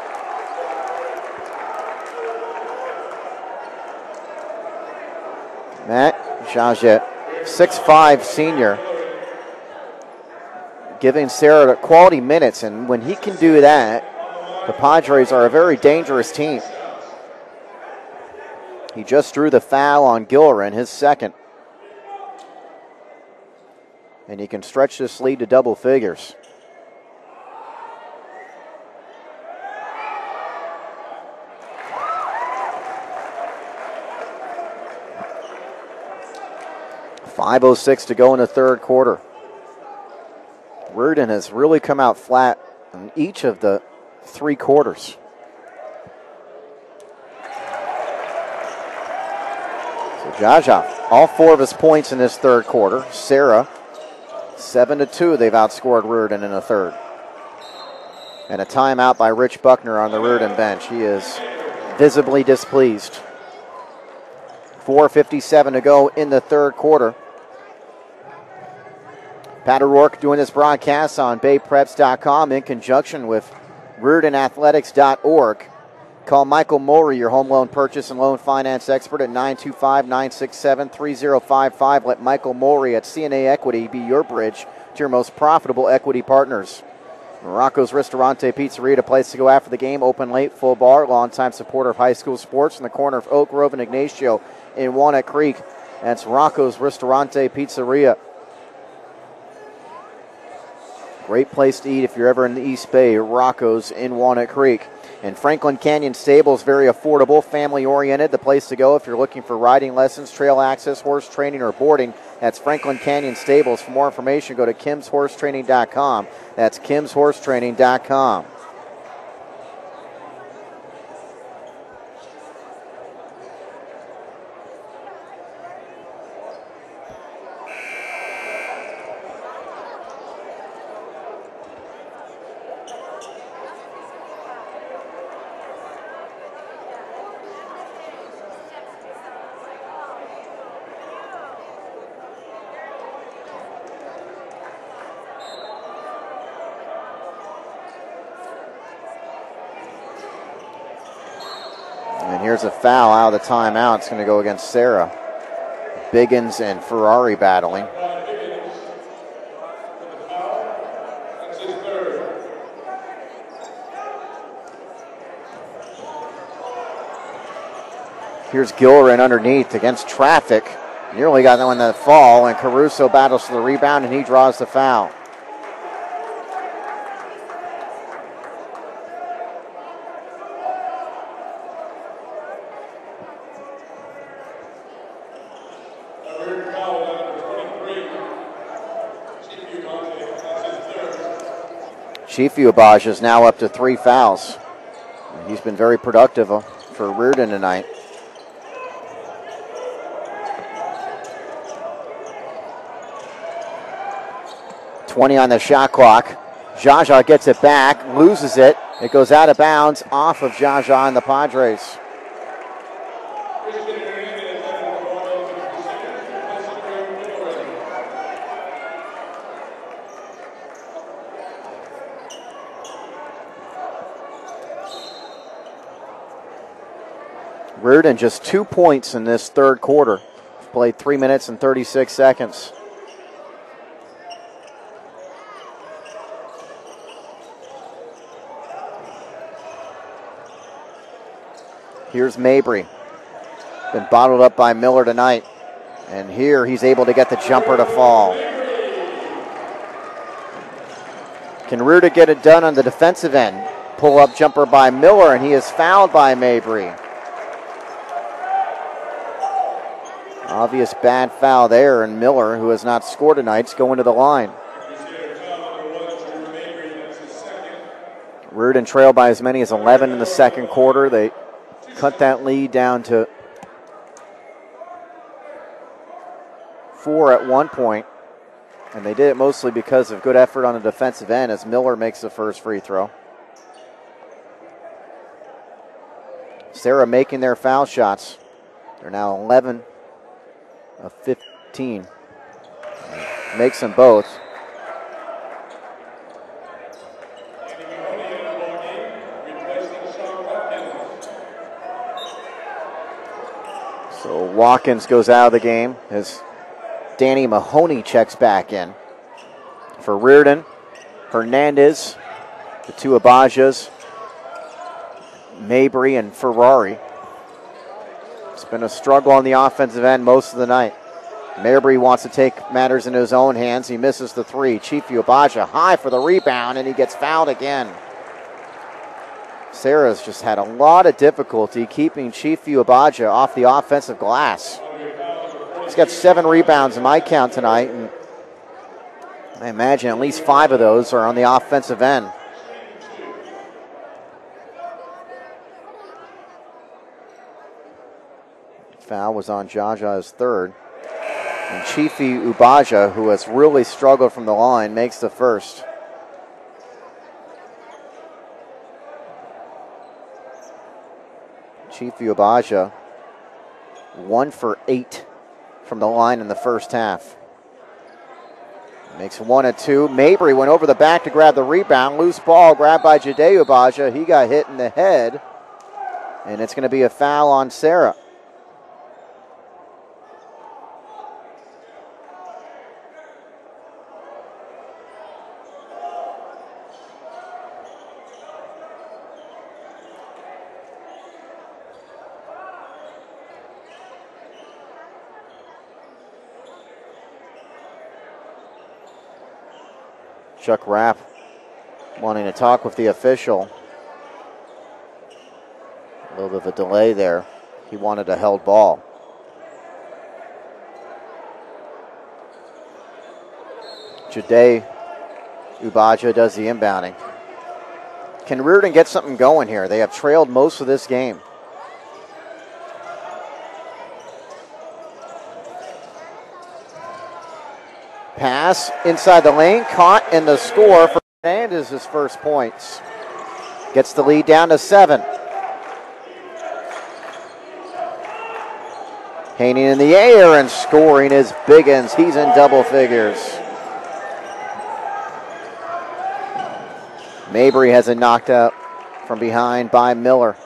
Matt Jaja, 6'5" senior, giving Serra quality minutes, and when he can do that, the Padres are a very dangerous team. He just drew the foul on Gillerin, his second. And he can stretch this lead to double figures. .506 to go in the third quarter. Riordan has really come out flat in each of the 3 quarters. So Jaja, all 4 of his points in this third quarter. Serra, 7-2, they've outscored Riordan in the third. And a timeout by Rich Buckner on the Riordan bench. He is visibly displeased. 4:57 to go in the third quarter. Pat O'Rourke doing this broadcast on BayPreps.com in conjunction with RiordanAthletics.org. Call Michael Morey, your home loan purchase and loan finance expert, at 925-967-3055. Let Michael Morey at CNA Equity be your bridge to your most profitable equity partners. Rocco's Ristorante Pizzeria, a place to go after the game. Open late, full bar. Longtime supporter of high school sports in the corner of Oak Grove and Ignacio in Walnut Creek. That's Rocco's Ristorante Pizzeria. Great place to eat if you're ever in the East Bay. Rocco's in Walnut Creek. And Franklin Canyon Stables, very affordable, family-oriented. The place to go if you're looking for riding lessons, trail access, horse training, or boarding. That's Franklin Canyon Stables. For more information, go to kimshorsetraining.com. That's kimshorsetraining.com. Here's a foul out of the timeout. It's going to go against Serra. Biggins and Ferrari battling. Here's Gillerin underneath against traffic. Nearly got that one to fall, and Caruso battles for the rebound, and he draws the foul. Chifu Abaj is now up to 3 fouls. He's been very productive for Riordan tonight. 20 on the shot clock. Jaja gets it back, loses it. It goes out of bounds off of Jaja and the Padres. Riordan just 2 points in this third quarter. Played 3 minutes and 36 seconds. Here's Mabry. Been bottled up by Miller tonight. And here he's able to get the jumper to fall. Can Riordan get it done on the defensive end? Pull-up jumper by Miller, and he is fouled by Mabry. Obvious bad foul there, and Miller, who has not scored tonight, is going to the line. Riordan trailed by as many as 11 in the second quarter. They cut that lead down to 4 at one point, and they did it mostly because of good effort on the defensive end as Miller makes the first free throw. Serra making their foul shots. They're now 11 of 15. Makes them both. So Watkins goes out of the game as Danny Mahoney checks back in. For Riordan, Hernandez, the two Abajas, Mabry and Ferrari. It's been a struggle on the offensive end most of the night. Mabry wants to take matters into his own hands. He misses the three. Chifu Abaja high for the rebound, and he gets fouled again. Serra's just had a lot of difficulty keeping Chifu Abaja off the offensive glass. He's got 7 rebounds in my count tonight, and I imagine at least 5 of those are on the offensive end. Foul was on Jaja's third. And Chifu Abaja, who has really struggled from the line, makes the first. Chifu Abaja, 1 for 8 from the line in the first half. Makes 1 of 2. Mabry went over the back to grab the rebound. Loose ball grabbed by Jadeu Abaja. He got hit in the head. And it's going to be a foul on Serra. Chuck Rapp wanting to talk with the official. A little bit of a delay there. He wanted a held ball. Jadeu Abaja does the inbounding. Can Riordan get something going here? They have trailed most of this game. Pass inside the lane, caught, and the score for Hernandez's first points. Gets the lead down to 7. Hanging in the air and scoring is Biggins. He's in double figures. Mabry has it knocked out from behind by Miller.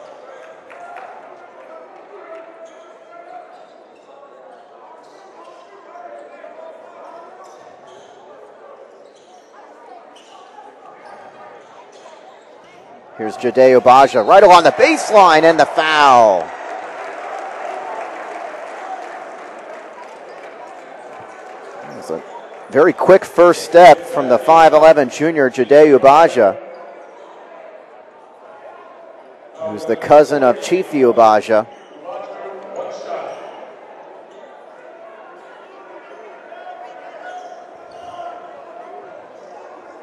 Here's Jadeu Abaja right along the baseline and the foul. That was a very quick first step from the 5'11 junior Jadeu Abaja, who's the cousin of Chifu Abaja.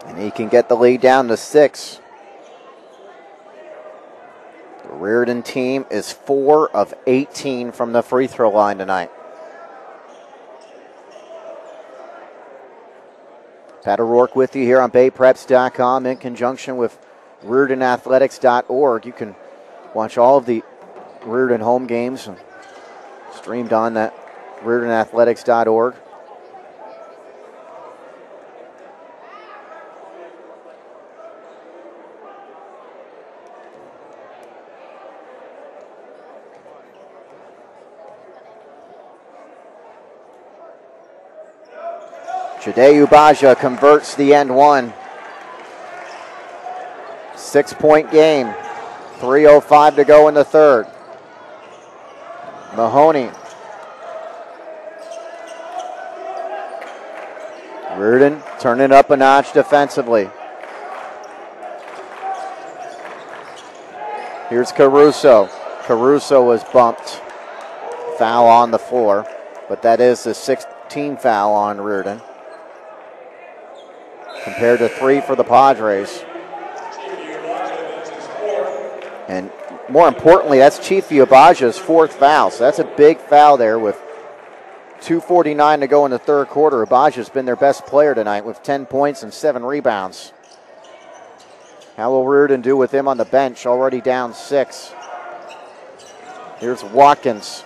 And he can get the lead down to 6. The Riordan team is 4 of 18 from the free throw line tonight. Pat O'Rourke with you here on BayPreps.com in conjunction with RiordanAthletics.org. You can watch all of the Riordan home games streamed on that RiordanAthletics.org. Jade Ubaja converts the end one. 6-point game. 3:05 to go in the third. Mahoney. Riordan turning up a notch defensively. Here's Caruso. Caruso was bumped. Foul on the floor, but that is the 16th foul on Riordan, compared to 3 for the Padres. And more importantly, that's Chief Ubaja's 4th foul. So that's a big foul there with 2:49 to go in the third quarter. Ubaja's been their best player tonight with 10 points and 7 rebounds. How will Riordan do with him on the bench, already down 6? Here's Watkins.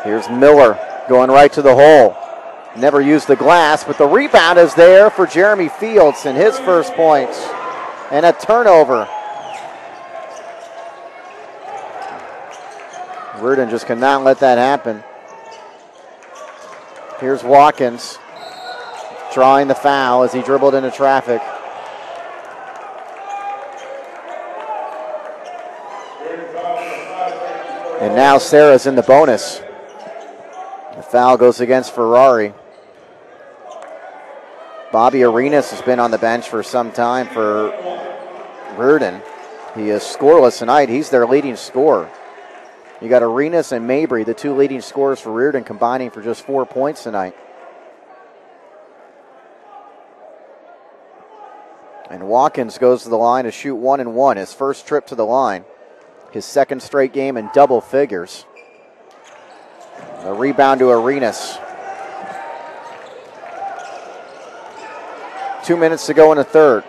Here's Miller going right to the hole. Never used the glass, but the rebound is there for Jeremy Fields and his first points. And a turnover. Riordan just cannot let that happen. Here's Watkins drawing the foul as he dribbled into traffic. And now Serra's in the bonus. The foul goes against Ferrari. Bobby Arenas has been on the bench for some time for Riordan. He is scoreless tonight. He's their leading scorer. You got Arenas and Mabry, the 2 leading scorers for Riordan, combining for just 4 points tonight. And Watkins goes to the line to shoot 1 and 1. His first trip to the line. His 2nd straight game in double figures. A rebound to Arenas. 2 minutes to go in the third.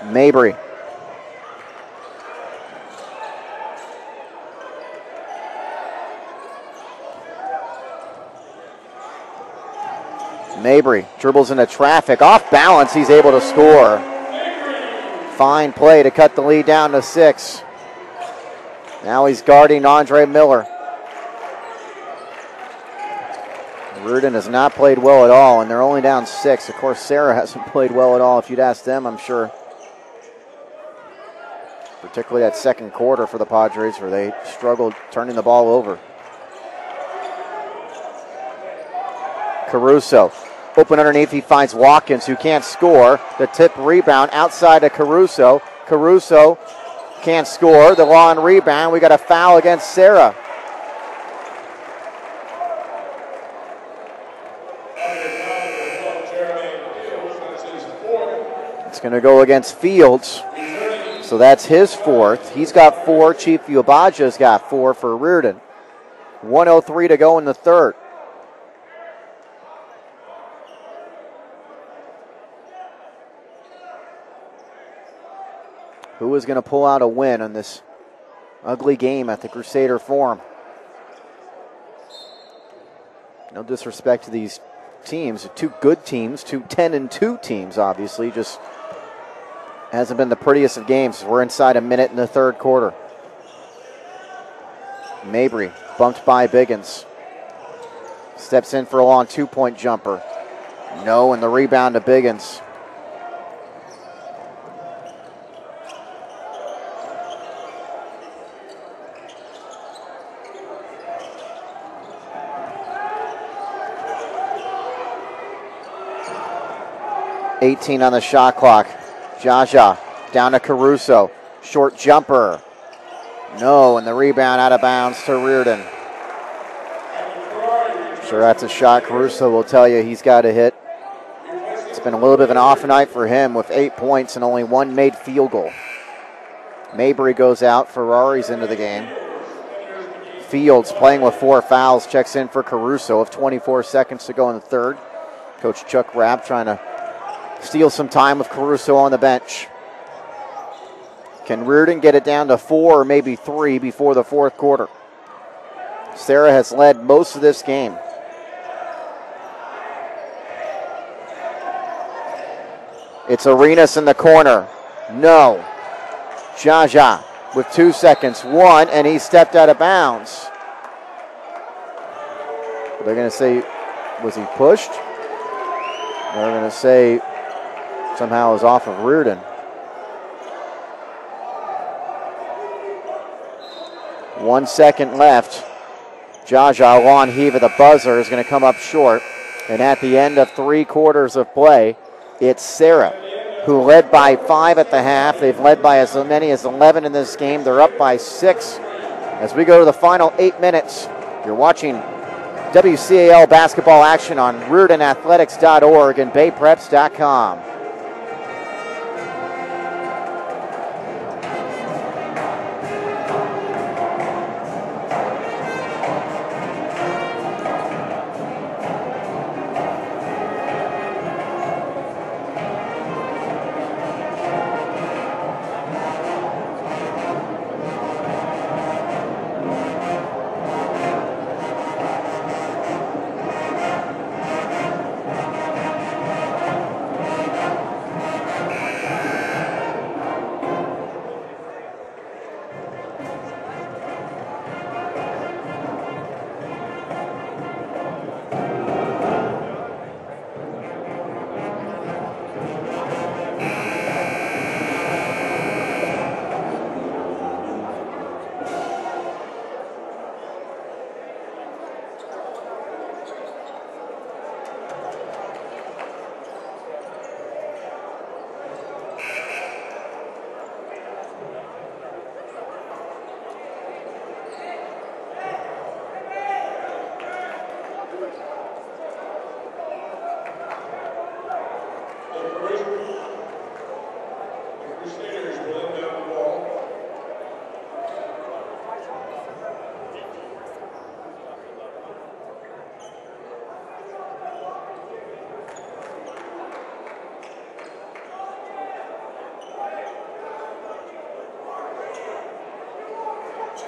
Mabry. Mabry dribbles into traffic. Off balance, he's able to score. Fine play to cut the lead down to 6. Now he's guarding Andre Miller. Riordan has not played well at all, and they're only down 6. Of course, Serra hasn't played well at all. If you'd ask them, I'm sure. Particularly that second quarter for the Padres, where they struggled turning the ball over. Caruso. Open underneath, he finds Watkins, who can't score. The tip rebound outside to Caruso. Caruso can't score. The long rebound. We got a foul against Serra. It's going to go against Fields. So that's his 4th. He's got 4. Chief Ubaja's got 4 for Riordan. 1:03 to go in the third. Who is going to pull out a win on this ugly game at the Crusader Forum? No disrespect to these teams. 2 good teams, 2 10-2 teams, obviously. Just hasn't been the prettiest of games. We're inside a minute in the third quarter. Mabry bumped by Biggins. Steps in for a long 2-point jumper. No, and the rebound to Biggins. 18 on the shot clock. Jaja down to Caruso. Short jumper. No, and the rebound out of bounds to Riordan. Sure, that's a shot Caruso will tell you he's got to hit. It's been a little bit of an off night for him with 8 points and only one made field goal. Mabry goes out. Ferrari's into the game. Fields playing with 4 fouls. Checks in for Caruso with 24 seconds to go in the third. Coach Chuck Rapp trying to steal some time with Caruso on the bench. Can Riordan get it down to 4 or maybe 3 before the fourth quarter? Serra has led most of this game. It's Arenas in the corner. No. Jaja with 2 seconds. 1, and he stepped out of bounds. They're going to say, was he pushed? They're going to say somehow it was off of Riordan. 1 second left. Jaja, long heave of the buzzer, is going to come up short. And at the end of 3 quarters of play, it's Serra, who led by 5 at the half. They've led by as many as 11 in this game. They're up by 6. As we go to the final 8 minutes, you're watching WCAL basketball action on RiordanAthletics.org and BayPreps.com.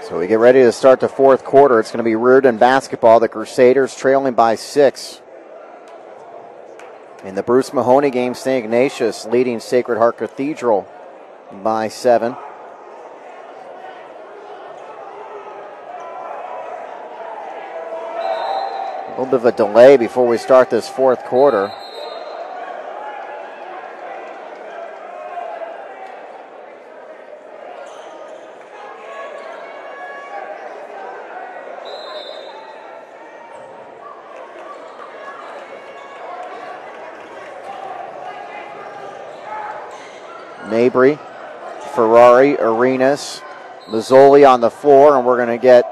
So we get ready to start the fourth quarter. It's going to be Riordan basketball. The Crusaders trailing by 6. In the Bruce Mahoney game, St. Ignatius leading Sacred Heart Cathedral by 7. A little bit of a delay before we start this fourth quarter. Mabry, Ferrari, Arenas, Mazzoli on the floor, and we're going to get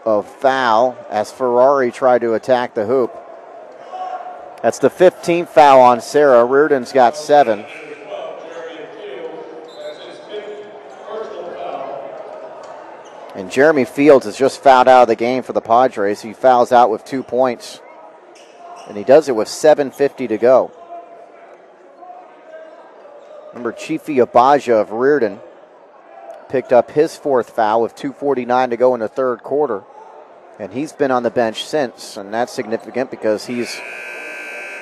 a foul as Ferrari tried to attack the hoop. That's the 15th foul on Serra. Riordan's got 7. And Jeremy Fields has just fouled out of the game for the Padres. He fouls out with 2 points. And he does it with 7:50 to go. Remember, Chifi Abaja of Riordan picked up his 4th foul with 2:49 to go in the third quarter. And he's been on the bench since, and that's significant because he's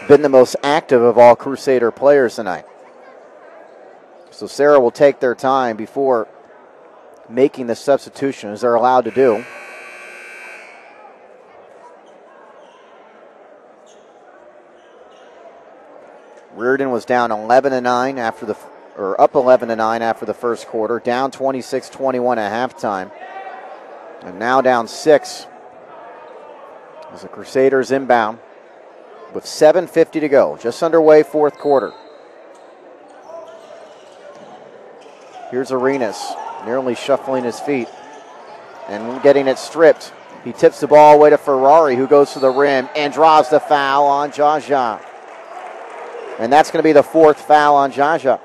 been the most active of all Crusader players tonight. So Serra will take their time before making the substitution, as they're allowed to do. Riordan was down 11-9 after the, or up 11-9 after the first quarter, down 26-21 at halftime, and now down 6 as the Crusaders inbound. with 7:50 to go. Just underway, fourth quarter. Here's Arenas, nearly shuffling his feet and getting it stripped. He tips the ball away to Ferrari, who goes to the rim and draws the foul on Jaja. And that's going to be the fourth foul on Jaja.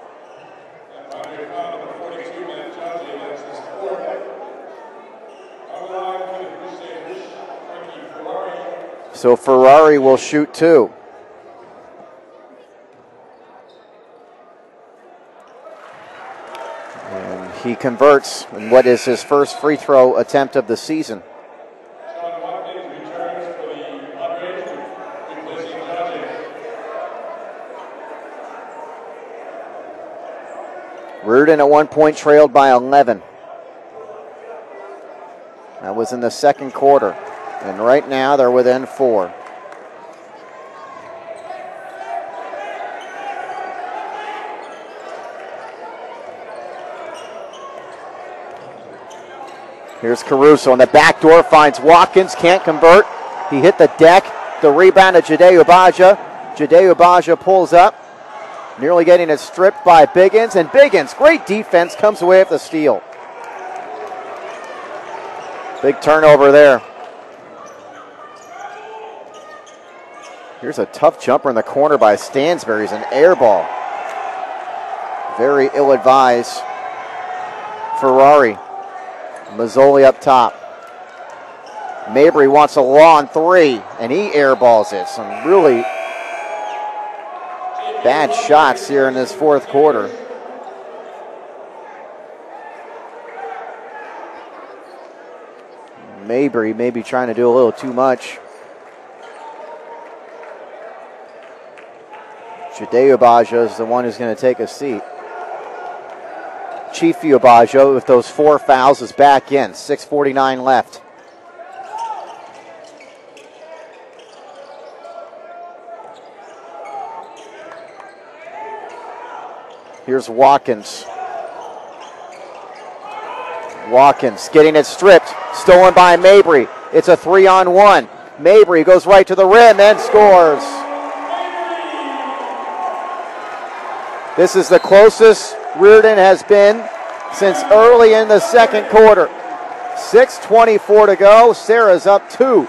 So Ferrari will shoot two. And he converts in what is his first free throw attempt of the season. Riordan at one point trailed by 11. That was in the second quarter. And right now they're within 4. Here's Caruso on the back door, finds Watkins, can't convert. He hit the deck. The rebound to Jade Ubaja. Jade Ubaja pulls up, nearly getting it stripped by Biggins. And Biggins, great defense, comes away with the steal. Big turnover there. Here's a tough jumper in the corner by Stansbury's, an air ball. Very ill-advised. Ferrari. Mazzoli up top. Mabry wants a long three, and he airballs it. Some really bad shots here in this fourth quarter. Mabry maybe trying to do a little too much. Jade Ubaja is the one who's going to take a seat. Chief Ubaja with those 4 fouls is back in. 6:49 left. Here's Watkins. Watkins getting it stripped. Stolen by Mabry. It's a 3-on-1. Mabry goes right to the rim and scores. This is the closest Riordan has been since early in the second quarter. 6:24 to go. Serra's up 2.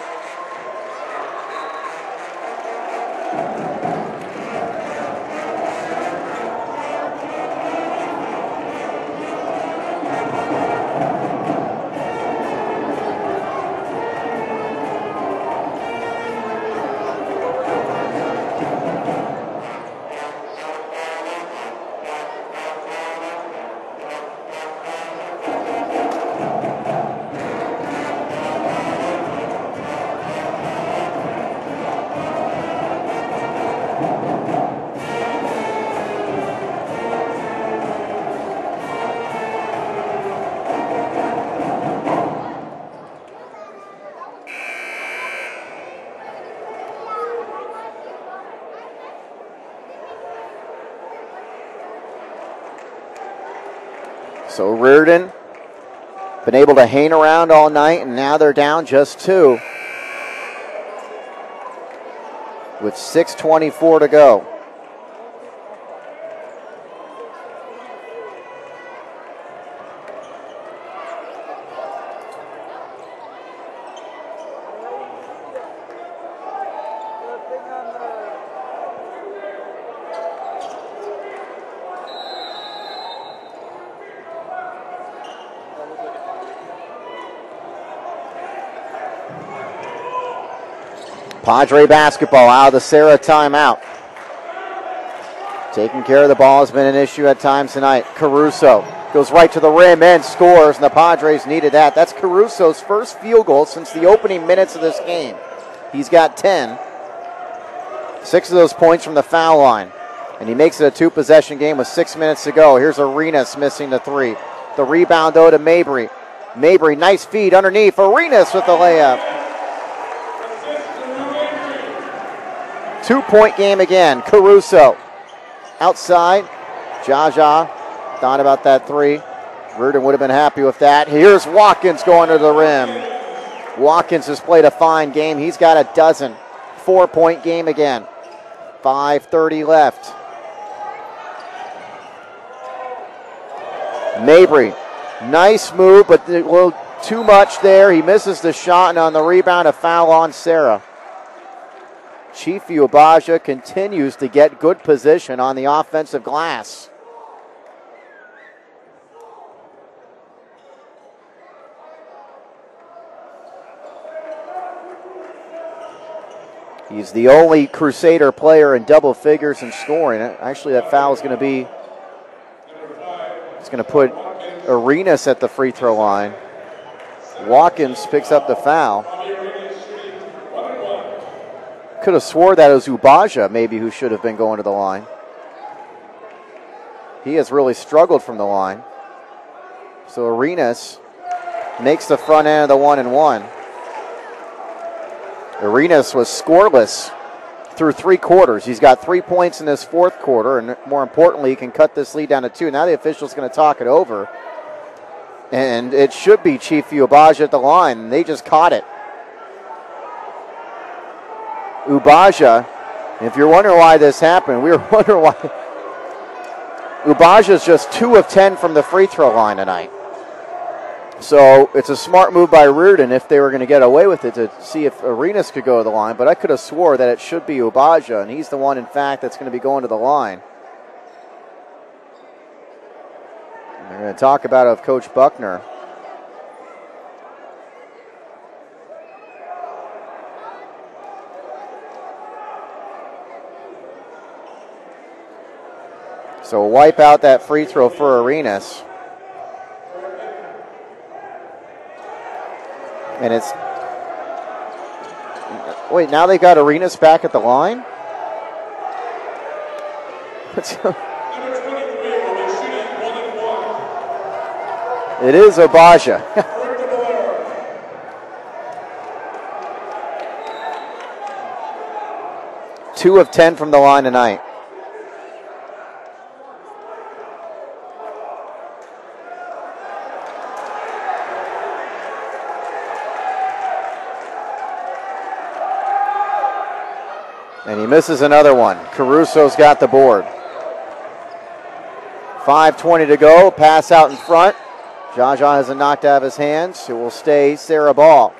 So Riordan been able to hang around all night, and now they're down just 2 with 6:24 to go. Padre basketball out of the Serra timeout. Taking care of the ball has been an issue at times tonight. Caruso goes right to the rim and scores, and the Padres needed that. That's Caruso's first field goal since the opening minutes of this game. He's got 10. 6 of those points from the foul line. And he makes it a 2-possession game with 6 minutes to go. Here's Arenas missing the 3. The rebound, though, to Mabry. Mabry, nice feed underneath. Arenas with the layup. 2-point game again. Caruso outside. Jaja thought about that 3. Riordan would have been happy with that. Here's Watkins going to the rim. Watkins has played a fine game. He's got a dozen. 4-point game again. 5:30 left. Mabry, nice move, but a little too much there. He misses the shot, and on the rebound, a foul on Serra. Chief Ubaja continues to get good position on the offensive glass. He's the only Crusader player in double figures in scoring. Actually, that foul is going to be, it's going to put Arenas at the free throw line. Watkins picks up the foul. Could have swore that it was Ubaja maybe who should have been going to the line. He has really struggled from the line. So Arenas makes the front end of the 1-and-1. Arenas was scoreless through 3 quarters. He's got 3 points in this fourth quarter, and more importantly, he can cut this lead down to 2. Now the official's going to talk it over. And it should be Chief Ubaja at the line, and they just caught it. Ubaja, if you're wondering why this happened, we were wondering why. Ubaja's just 2 of 10 from the free throw line tonight. So it's a smart move by Riordan if they were going to get away with it to see if Arenas could go to the line, but I could have swore that it should be Ubaja, and he's the one, in fact, that's going to be going to the line. And they're going to talk about it with Coach Buckner. So wipe out that free throw for Arenas. And it's, wait, now they got Arenas back at the line? It is Ubaja. 2 of 10 from the line tonight. And he misses another one. Caruso's got the board. 5:20 to go. Pass out in front. Jaja has it knocked out of his hands. It will stay Serra ball.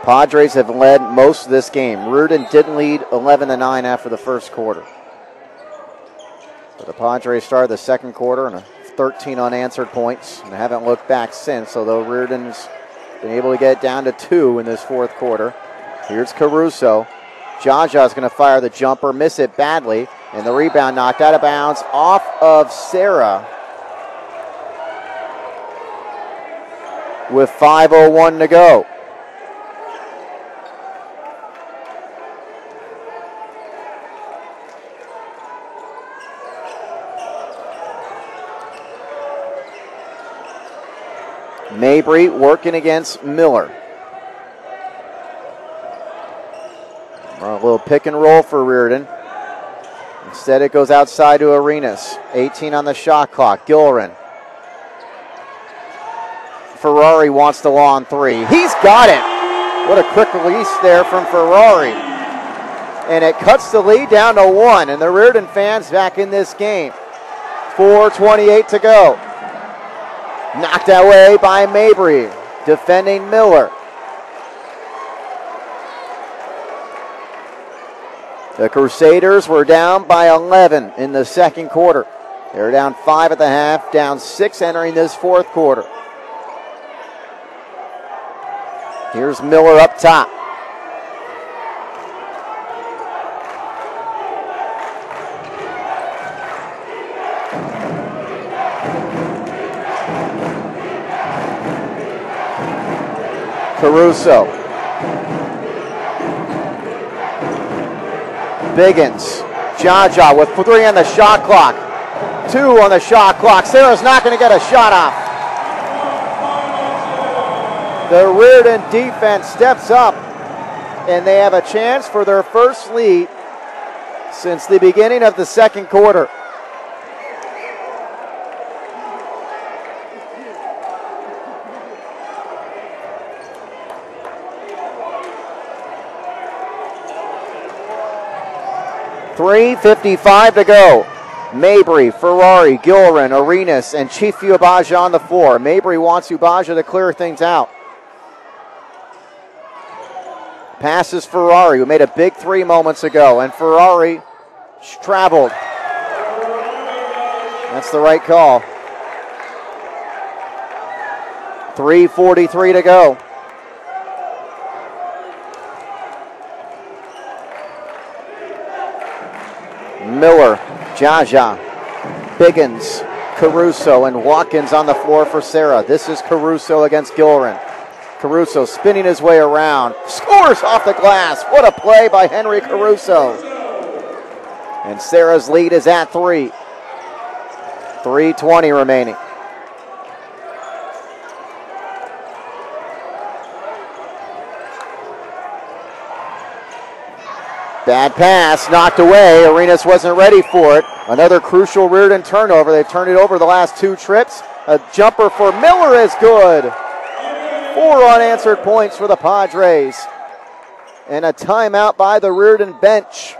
Padres have led most of this game. Riordan didn't lead 11-9 after the first quarter. But the Padres started the second quarter and 13 unanswered points and haven't looked back since, although Riordan's been able to get it down to 2 in this fourth quarter. Here's Caruso. Jaja's going to fire the jumper, miss it badly, and the rebound knocked out of bounds off of Serra with 5:01 to go. Mabry working against Miller. A little pick and roll for Riordan. Instead it goes outside to Arenas. 18 on the shot clock. Gilren. Ferrari wants the long 3. He's got it. What a quick release there from Ferrari. And it cuts the lead down to 1. And the Riordan fans back in this game. 4:28 to go. Knocked away by Mabry, defending Miller. The Crusaders were down by 11 in the second quarter. They were down 5 at the half, down 6 entering this fourth quarter. Here's Miller up top. Caruso. Biggins. Jaja with 3 on the shot clock. 2 on the shot clock. Serra's not going to get a shot off. The Riordan defense steps up, and they have a chance for their first lead since the beginning of the second quarter. 3:55 to go. Mabry, Ferrari, Gilren, Arenas, and Chief Ubaja on the floor. Mabry wants Ubaja to clear things out. Passes Ferrari, who made a big three moments ago, and Ferrari traveled. That's the right call. 3:43 to go. Miller, Jaja, Biggins, Caruso, and Watkins on the floor for Serra. This is Caruso against Gilren. Caruso spinning his way around. Scores off the glass. What a play by Henry Caruso. And Serra's lead is at 3. 3:20 remaining. Bad pass, knocked away. Arenas wasn't ready for it. Another crucial Riordan turnover. They've turned it over the last 2 trips. A jumper for Miller is good. 4 unanswered points for the Padres. And a timeout by the Riordan bench.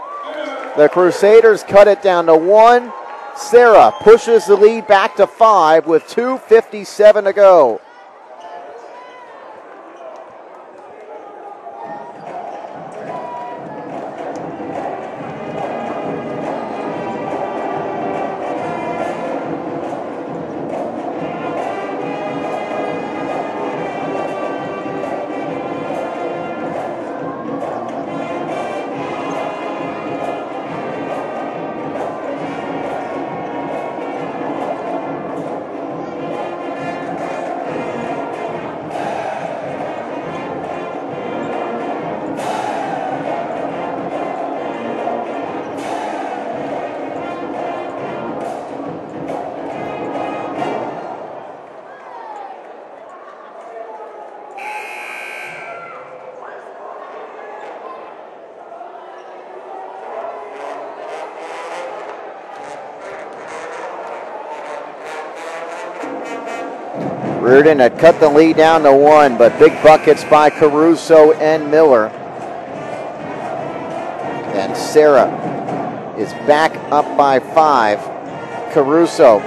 The Crusaders cut it down to 1. Serra pushes the lead back to 5 with 2:57 to go. Riordan had cut the lead down to 1, but big buckets by Caruso and Miller. And Serra is back up by 5. Caruso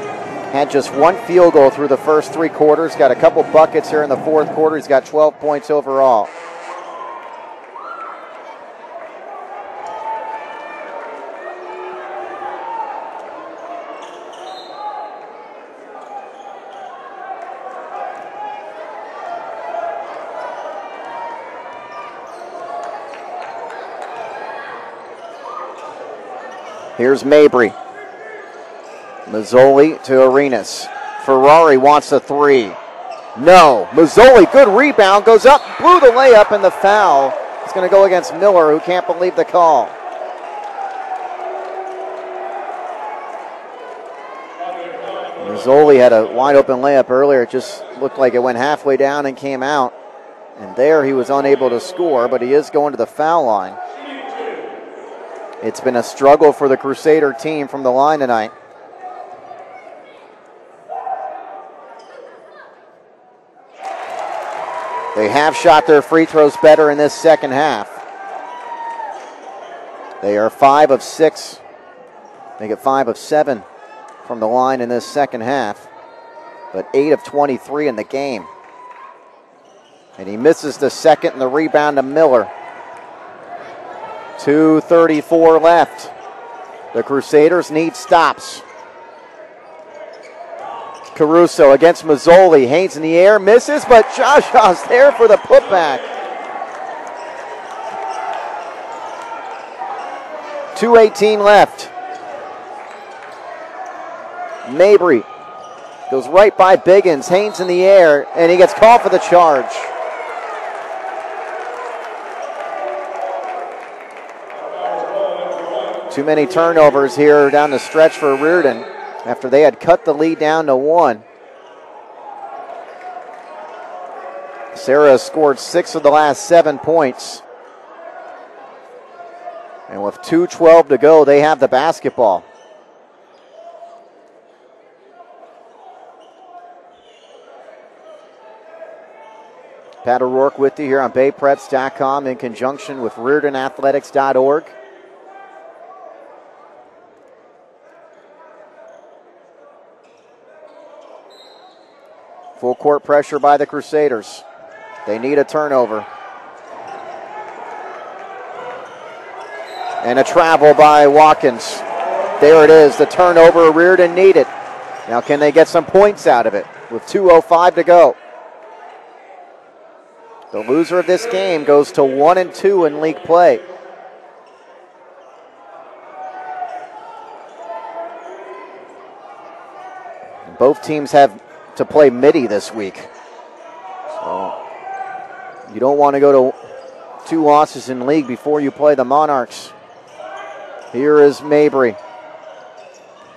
had just 1 field goal through the first 3 quarters. Got a couple buckets here in the 4th quarter. He's got 12 points overall. Here's Mabry. Mazzoli to Arenas. Ferrari wants a 3. No. Mazzoli, good rebound, goes up, blew the layup, and the foul is going to go against Miller, who can't believe the call. Mazzoli had a wide open layup earlier. It just looked like it went halfway down and came out. And there he was unable to score, but he is going to the foul line. It's been a struggle for the Crusader team from the line tonight. They have shot their free throws better in this second half. They are 5 of 6. They get 5 of 7 from the line in this second half, but 8 of 23 in the game. And he misses the second and the rebound to Miller. 2:34 left. The Crusaders need stops. Caruso against Mazzoli. Haynes in the air, misses, but Jaja's there for the putback. 2:18 left. Mabry goes right by Biggins. Haynes in the air, and he gets called for the charge. Too many turnovers here down the stretch for Riordan after they had cut the lead down to 1. Serra has scored 6 of the last 7 points. And with 2:12 to go, they have the basketball. Pat O'Rourke with you here on BayPreps.com in conjunction with RiordanAthletics.org. Full court pressure by the Crusaders. They need a turnover. And a travel by Watkins. There it is, the turnover Riordan needed. Now can they get some points out of it with 2:05 to go? The loser of this game goes to 1-2 in league play. Both teams have to play Midi this week. So you don't want to go to 2 losses in league before you play the Monarchs. Here is Mabry.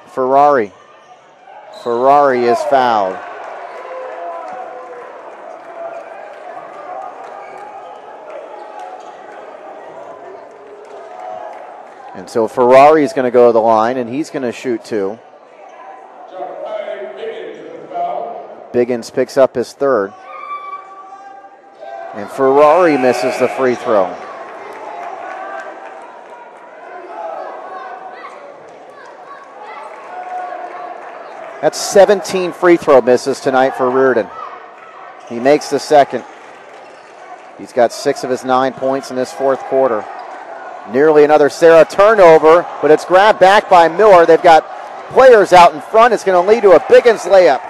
Ferrari is fouled. And so Ferrari is going to go to the line, and he's going to shoot 2. Biggins picks up his 3rd. And Ferrari misses the free throw. That's 17 free throw misses tonight for Riordan. He makes the 2nd. He's got 6 of his 9 points in this 4th quarter. Nearly another Serra turnover, but it's grabbed back by Miller. They've got players out in front. It's going to lead to a Biggins layup.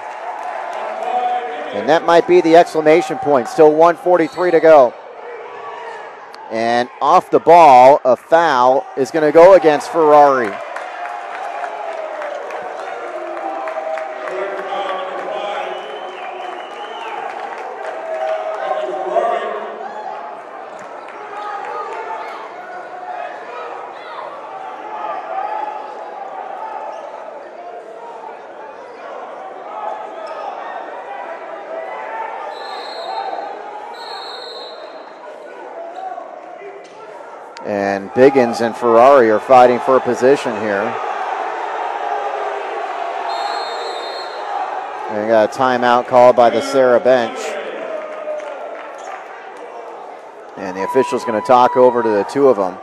And that might be the exclamation point. Still 1:43 to go. And off the ball, a foul is going to go against Ferrari. And Biggins and Ferrari are fighting for a position here. They got a timeout called by the Serra bench. And the official's going to talk over to the 2 of them.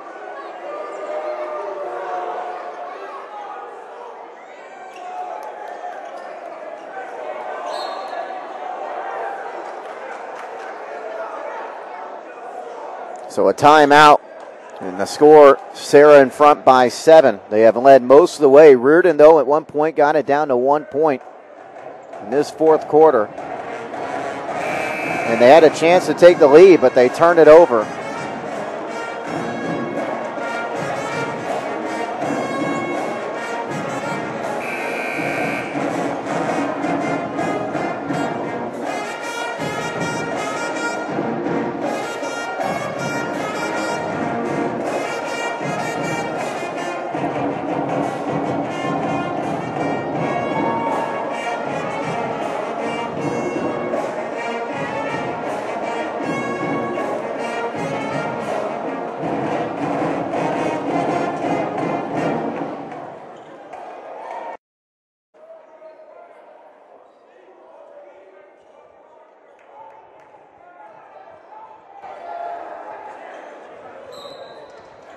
So a timeout. And the score, Serra in front by 7. They have led most of the way. Riordan, though, at one point got it down to 1 point in this 4th quarter. And they had a chance to take the lead, but they turned it over.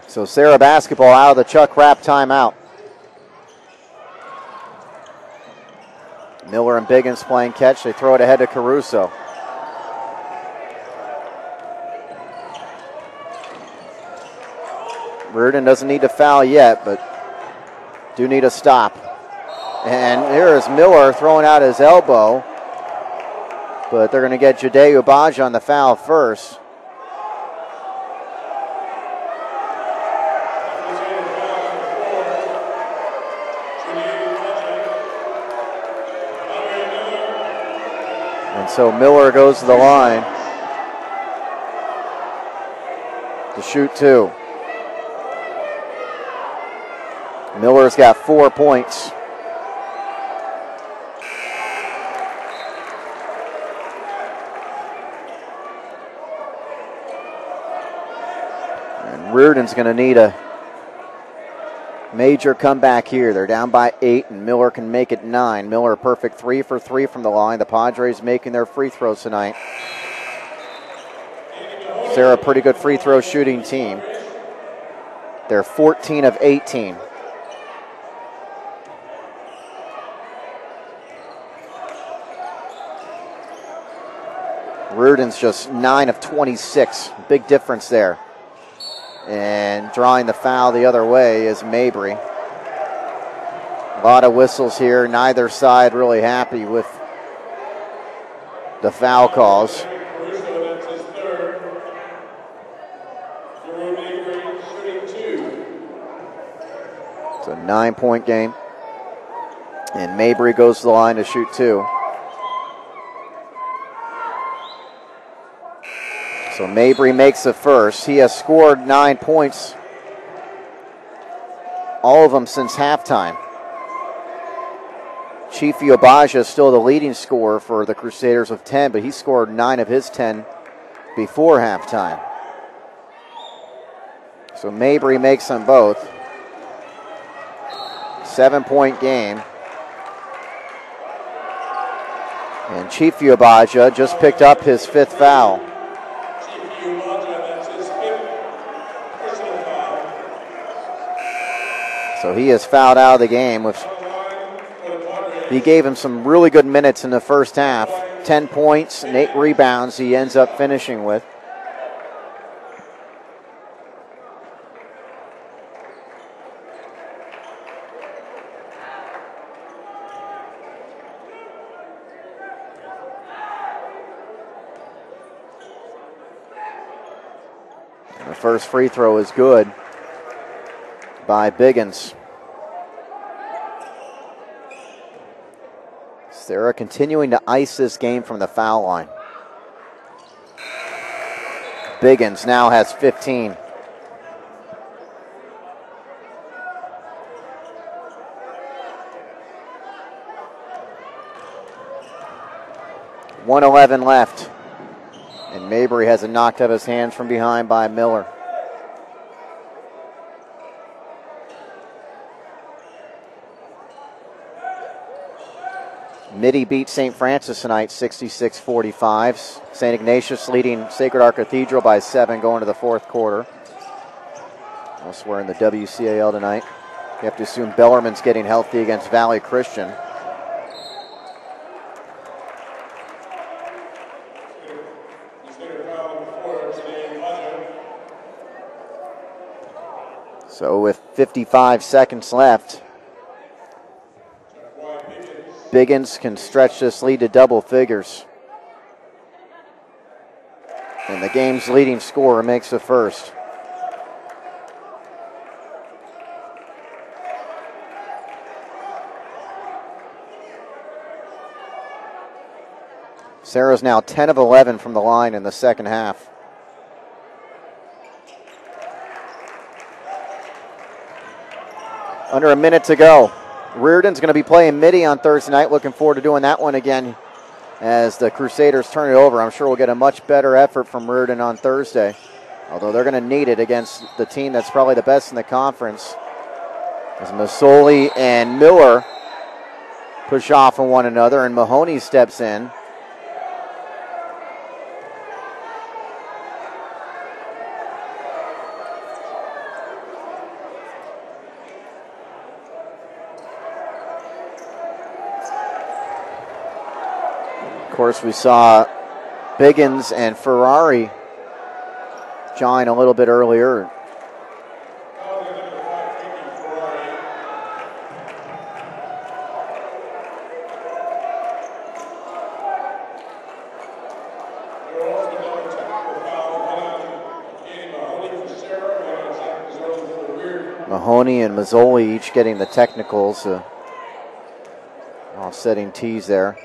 So Serra basketball out of the Chuck Rapp timeout. Miller and Biggins playing catch. They throw it ahead to Caruso. Riordan doesn't need to foul yet, but do need a stop. And here is Miller throwing out his elbow, but they're going to get Jade Ubaja on the foul first. And so Miller goes to the line to shoot 2. Miller's got 4 points. And Riordan's going to need a major comeback here. They're down by 8, and Miller can make it 9. Miller a perfect 3 for 3 from the line. The Padres making their free throws tonight. Serra a pretty good free throw shooting team. They're 14 of 18. Riordan's just 9 of 26. Big difference there. And drawing the foul the other way is Mabry. A lot of whistles here. Neither side really happy with the foul calls. It's a 9-point game. And Mabry goes to the line to shoot 2. So Mabry makes the first. He has scored 9 points, all of them since halftime. Chiefy Obaja is still the leading scorer for the Crusaders with 10, but he scored 9 of his 10 before halftime. So Mabry makes them both. 7-point game. And Chiefy Obaja just picked up his 5th foul. So he is fouled out of the game. He gave him some really good minutes in the first half. 10 points and 8 rebounds he ends up finishing with. And the first free throw is good by Biggins. Serra continuing to ice this game from the foul line. Biggins now has 15. .111 left. And Mabry has it knocked out of his hands from behind by Miller. Mitty beat St. Francis tonight, 66-45. St. Ignatius leading Sacred Heart Cathedral by 7 going to the 4th quarter. Elsewhere in the WCAL tonight. You have to assume Bellarmine's getting healthy against Valley Christian. So with 55 seconds left, Biggins can stretch this lead to double figures. And the game's leading scorer makes the first. Serra's now 10 of 11 from the line in the second half. Under a minute to go. Riordan's going to be playing Mitty on Thursday night. Looking forward to doing that one again as the Crusaders turn it over. I'm sure we'll get a much better effort from Riordan on Thursday, although they're going to need it against the team that's probably the best in the conference. As Masoli and Miller push off on one another, and Mahoney steps in. Of course, we saw Biggins and Ferrari join a little bit earlier. Mahoney and Mazzoli each getting the technicals, offsetting tees there.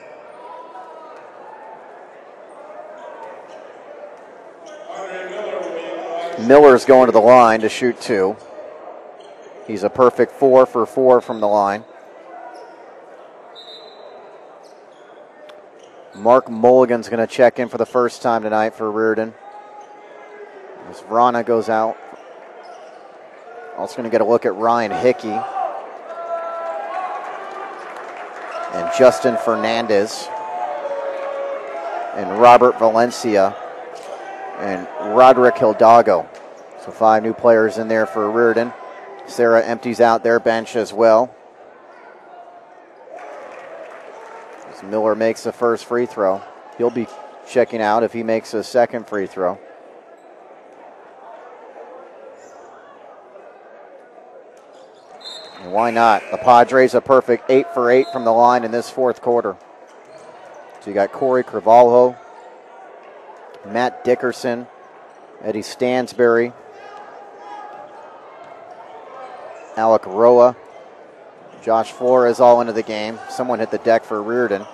Miller's going to the line to shoot 2. He's a perfect 4 for 4 from the line. Mark Mulligan's going to check in for the first time tonight for Riordan. As Vrana goes out. Also going to get a look at Ryan Hickey. And Justin Fernandez. And Robert Valencia. And Roderick Hildago. So 5 new players in there for Riordan. Serra empties out their bench as well. As Miller makes the first free throw. He'll be checking out if he makes a second free throw. And why not? The Padres a perfect 8 for 8 from the line in this fourth quarter. So you got Corey Carvalho, Matt Dickerson, Eddie Stansberry, Alec Roa, Josh Flores all into the game. Someone hit the deck for Riordan.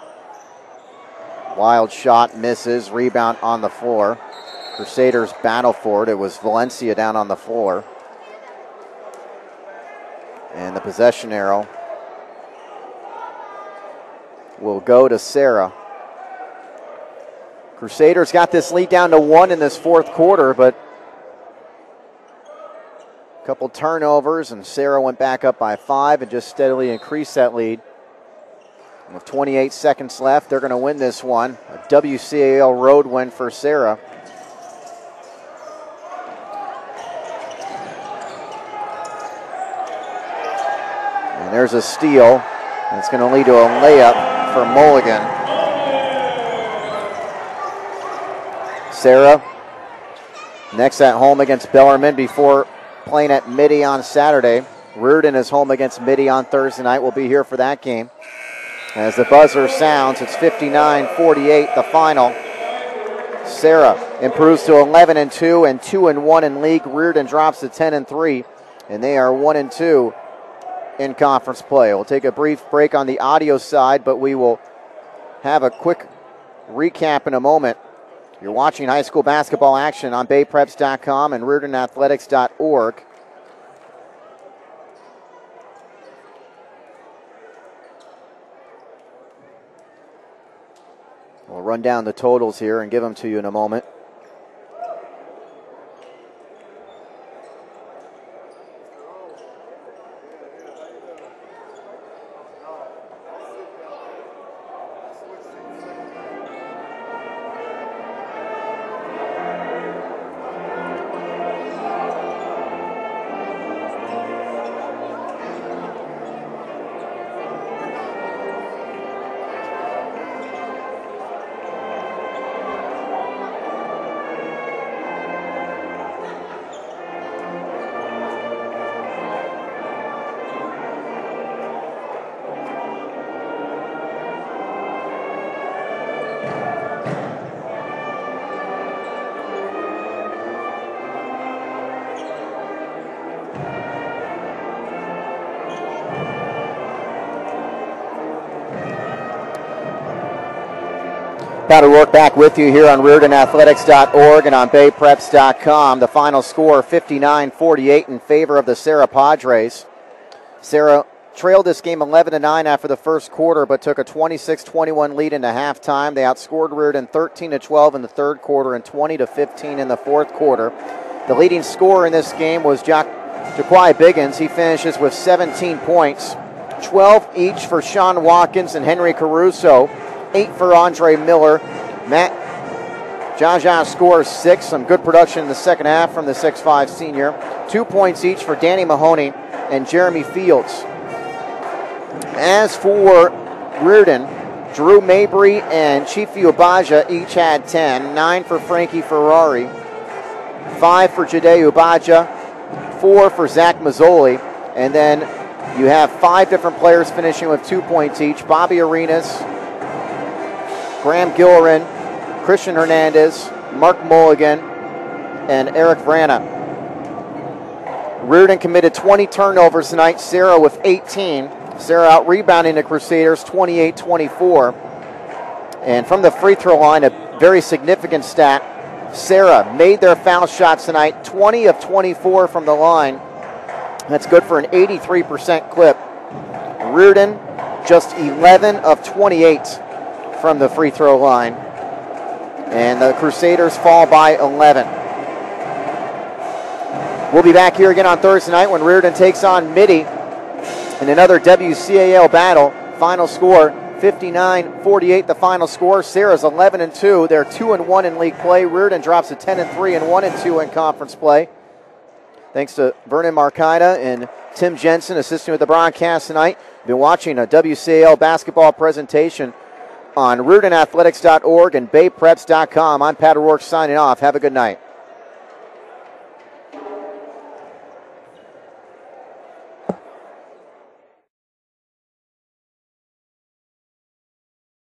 Wild shot, misses, rebound on the floor. Crusaders battle for it. It was Valencia down on the floor. And the possession arrow will go to Serra. Crusaders got this lead down to 1 in this fourth quarter, but a couple turnovers, and Serra went back up by 5 and just steadily increased that lead. And with 28 seconds left, they're going to win this one. A WCAL road win for Serra. And there's a steal, and it's going to lead to a layup for Mulligan. Serra next at home against Bellarmine before playing at Mitty on Saturday. Riordan is home against Mitty on Thursday night. We'll be here for that game. As the buzzer sounds, it's 59-48, the final. Serra improves to 11-2 and 2-1 in league. Riordan drops to 10-3, and they are 1-2 in conference play. We'll take a brief break on the audio side, but we will have a quick recap in a moment. You're watching high school basketball action on BayPreps.com and RiordanAthletics.org. We'll run down the totals here and give them to you in a moment. About to work back with you here on RiordanAthletics.org and on BayPreps.com. The final score, 59-48 in favor of the Serra Padres. Serra trailed this game 11-9 after the first quarter, but took a 26-21 lead into halftime. They outscored Riordan 13-12 in the third quarter and 20-15 in the fourth quarter. The leading scorer in this game was Jaquai Biggins. He finishes with 17 points, 12 each for Sean Watkins and Henry Caruso. 8 for Andre Miller. Matt Jaja scores 6. Some good production in the second half from the 6'5 senior. 2 points each for Danny Mahoney and Jeremy Fields. As for Riordan, Drew Mabry and Chifi Ubaja each had 10. 9 for Frankie Ferrari. 5 for Jade Ubaja. 4 for Zach Mazzoli. And then you have 5 different players finishing with 2 points each. Bobby Arenas, Graham Gillerin, Christian Hernandez, Mark Mulligan, and Eric Vrana. Riordan committed 20 turnovers tonight, Serra with 18. Serra out rebounding the Crusaders 28-24. And from the free throw line, a very significant stat. Serra made their foul shots tonight, 20 of 24 from the line. That's good for an 83% clip. Riordan just 11 of 28 from the free throw line. And the Crusaders fall by 11. We'll be back here again on Thursday night when Riordan takes on Mitty in another WCAL battle. Final score, 59-48 the final score. Serra's 11-2. They're 2-1 in league play. Riordan drops to 10-3 and 1-2 in conference play. Thanks to Vernon Marcaida and Tim Jensen assisting with the broadcast tonight. Been watching a WCAL basketball presentation on RiordanAthletics.org and BayPreps.com. I'm Pat O'Rourke signing off. Have a good night.